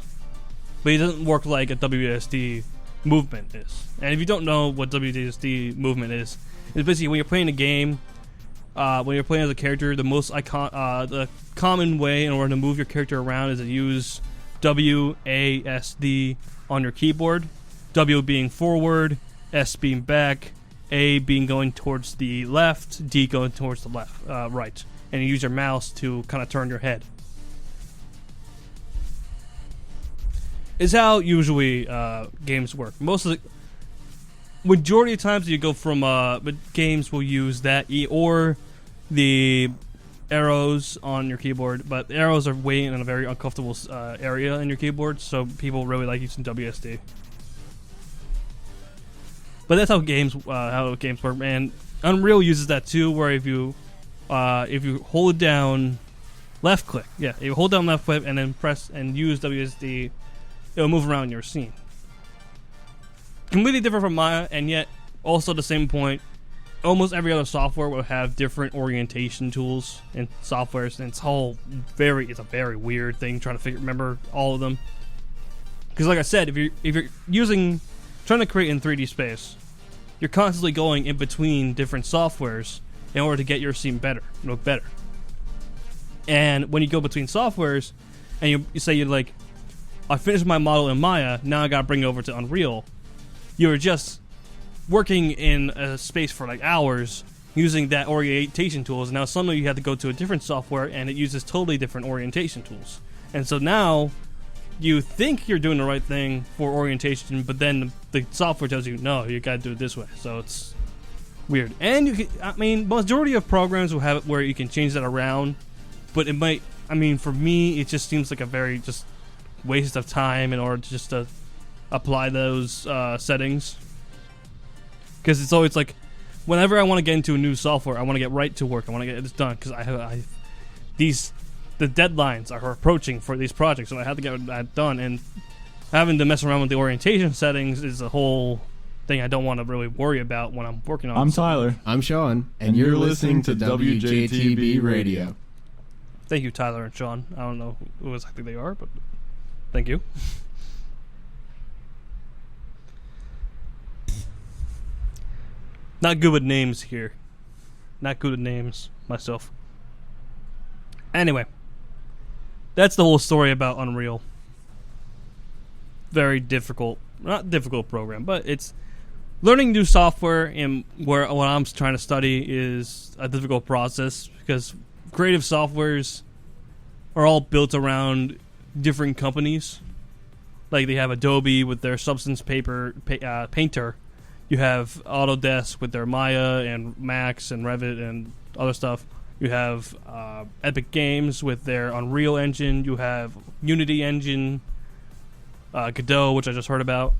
but it doesn't work like a WASD movement is. And if you don't know what WASD movement is, it's basically when you're playing a game, when you're playing as a character, the common way in order to move your character around is to use WASD on your keyboard. W being forward, S being back, A being going towards the left, D going towards the right, and you use your mouse to kind of turn your head. Is how usually games work. Majority of times you go from, but games will use that or the arrows on your keyboard, but the arrows are way in a very uncomfortable area in your keyboard, so people really like using WSD. But that's how games work, and Unreal uses that too. Where if you hold down left click, if you hold down left click and then press and use WSD, it'll move around your scene. Completely different from Maya, and yet also the same point. Almost every other software will have different orientation tools and softwares, and it's a very weird thing trying to remember all of them. Because like I said, if you're trying to create in 3D space, you're constantly going in between different softwares in order to get your scene look better. And when you go between softwares, and you say I finished my model in Maya, now I gotta bring it over to Unreal. You're just working in a space for hours using that orientation tools. Now suddenly you have to go to a different software and it uses totally different orientation tools. And so now you think you're doing the right thing for orientation, but then the software tells you, no, you gotta do it this way. So it's weird. And majority of programs will have it where you can change that around, but it might, for me, it just seems like a very just waste of time in order to just to apply those settings. Because it's always whenever I want to get into a new software, I want to get right to work. I want to get this done because the deadlines are approaching for these projects, so I have to get that done. And having to mess around with the orientation settings is a whole thing I don't want to really worry about when I'm working on. I'm Tyler. I'm Sean, and you're listening to WJTB Radio. Thank you, Tyler and Sean. I don't know who exactly they are, but thank you. Not good with names here. Not good with names myself. Anyway, that's the whole story about Unreal. Very difficult, not difficult program, but it's learning new software. And what I'm trying to study is a difficult process because creative softwares are all built around different companies. Like they have Adobe with their Substance Painter. You have Autodesk with their Maya and Max and Revit and other stuff. You have Epic Games with their Unreal Engine. You have Unity Engine, Godot, which I just heard about.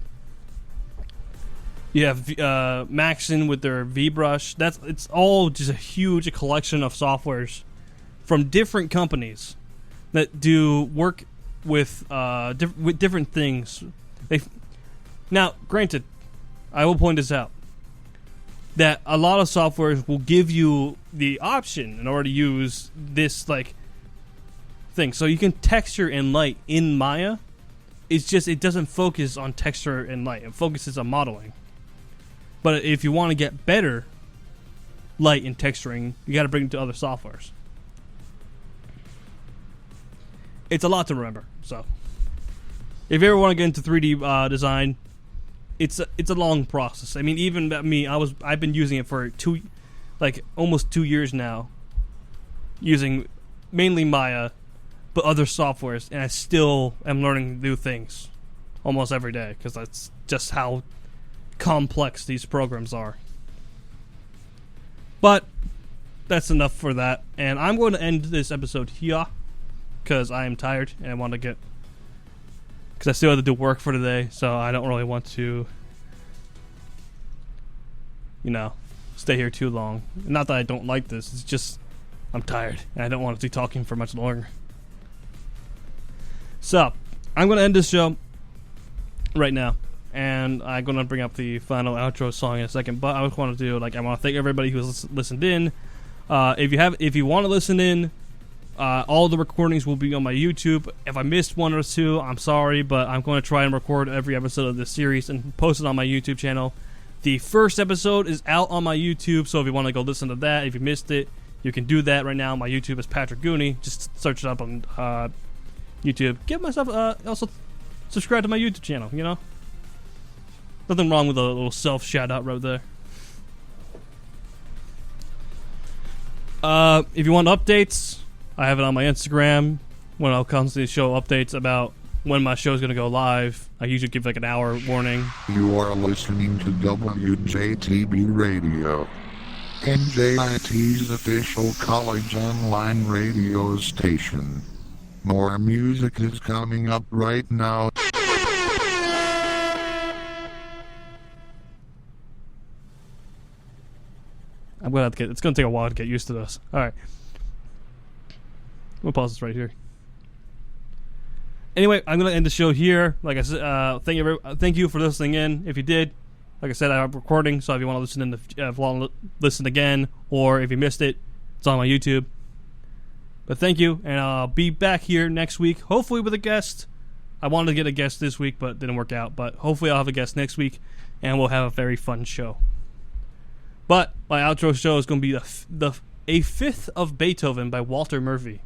You have Maxon with their VBrush. It's all just a huge collection of softwares from different companies that do work with with different things. Now, granted, I will point this out, that a lot of softwares will give you the option in order to use this like thing. So you can texture and light in Maya. It's just it doesn't focus on texture and light. It focuses on modeling. But if you want to get better light and texturing, you got to bring it to other softwares. It's a lot to remember. So if you ever want to get into 3D design, it's a long process. I mean, even me, I've been using it for almost 2 years now, using mainly Maya, but other softwares, and I still am learning new things almost every day because that's just how complex these programs are. But that's enough for that, and I'm going to end this episode here because I am tired and I want to get, because I still have to do work for today, so I don't really want to, stay here too long. Not that I don't like this, it's just I'm tired and I don't want to be talking for much longer. So I'm going to end this show right now, and I'm going to bring up the final outro song in a second, but I just want to do, I want to thank everybody who's listened in. If you want to listen in, all the recordings will be on my YouTube. If I missed one or two, I'm sorry, but I'm going to try and record every episode of this series and post it on my YouTube channel. The first episode is out on my YouTube, so if you want to go listen to that, if you missed it, you can do that right now. My YouTube is Patrick Gooney. Just search it up on YouTube. Give myself also subscribe to my YouTube channel. Nothing wrong with a little self shout out right there. If you want updates, I have it on my Instagram when I'll constantly show updates about when my show is going to go live. I usually give an hour warning. You are listening to WJTB Radio, NJIT's official college online radio station. More music is coming up right now. It's going to take a while to get used to this. Alright. We'll pause this right here. Anyway, I'm going to end the show here. Like I said, thank you for listening in. If you did, like I said, I'm recording, so if you want to listen again, or if you missed it, it's on my YouTube. But thank you, and I'll be back here next week, hopefully with a guest. I wanted to get a guest this week, but it didn't work out. But hopefully I'll have a guest next week, and we'll have a very fun show. But my outro show is going to be A Fifth of Beethoven by Walter Murphy.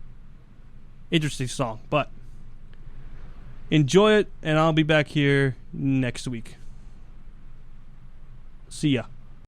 Interesting song, but enjoy it, and I'll be back here next week. See ya.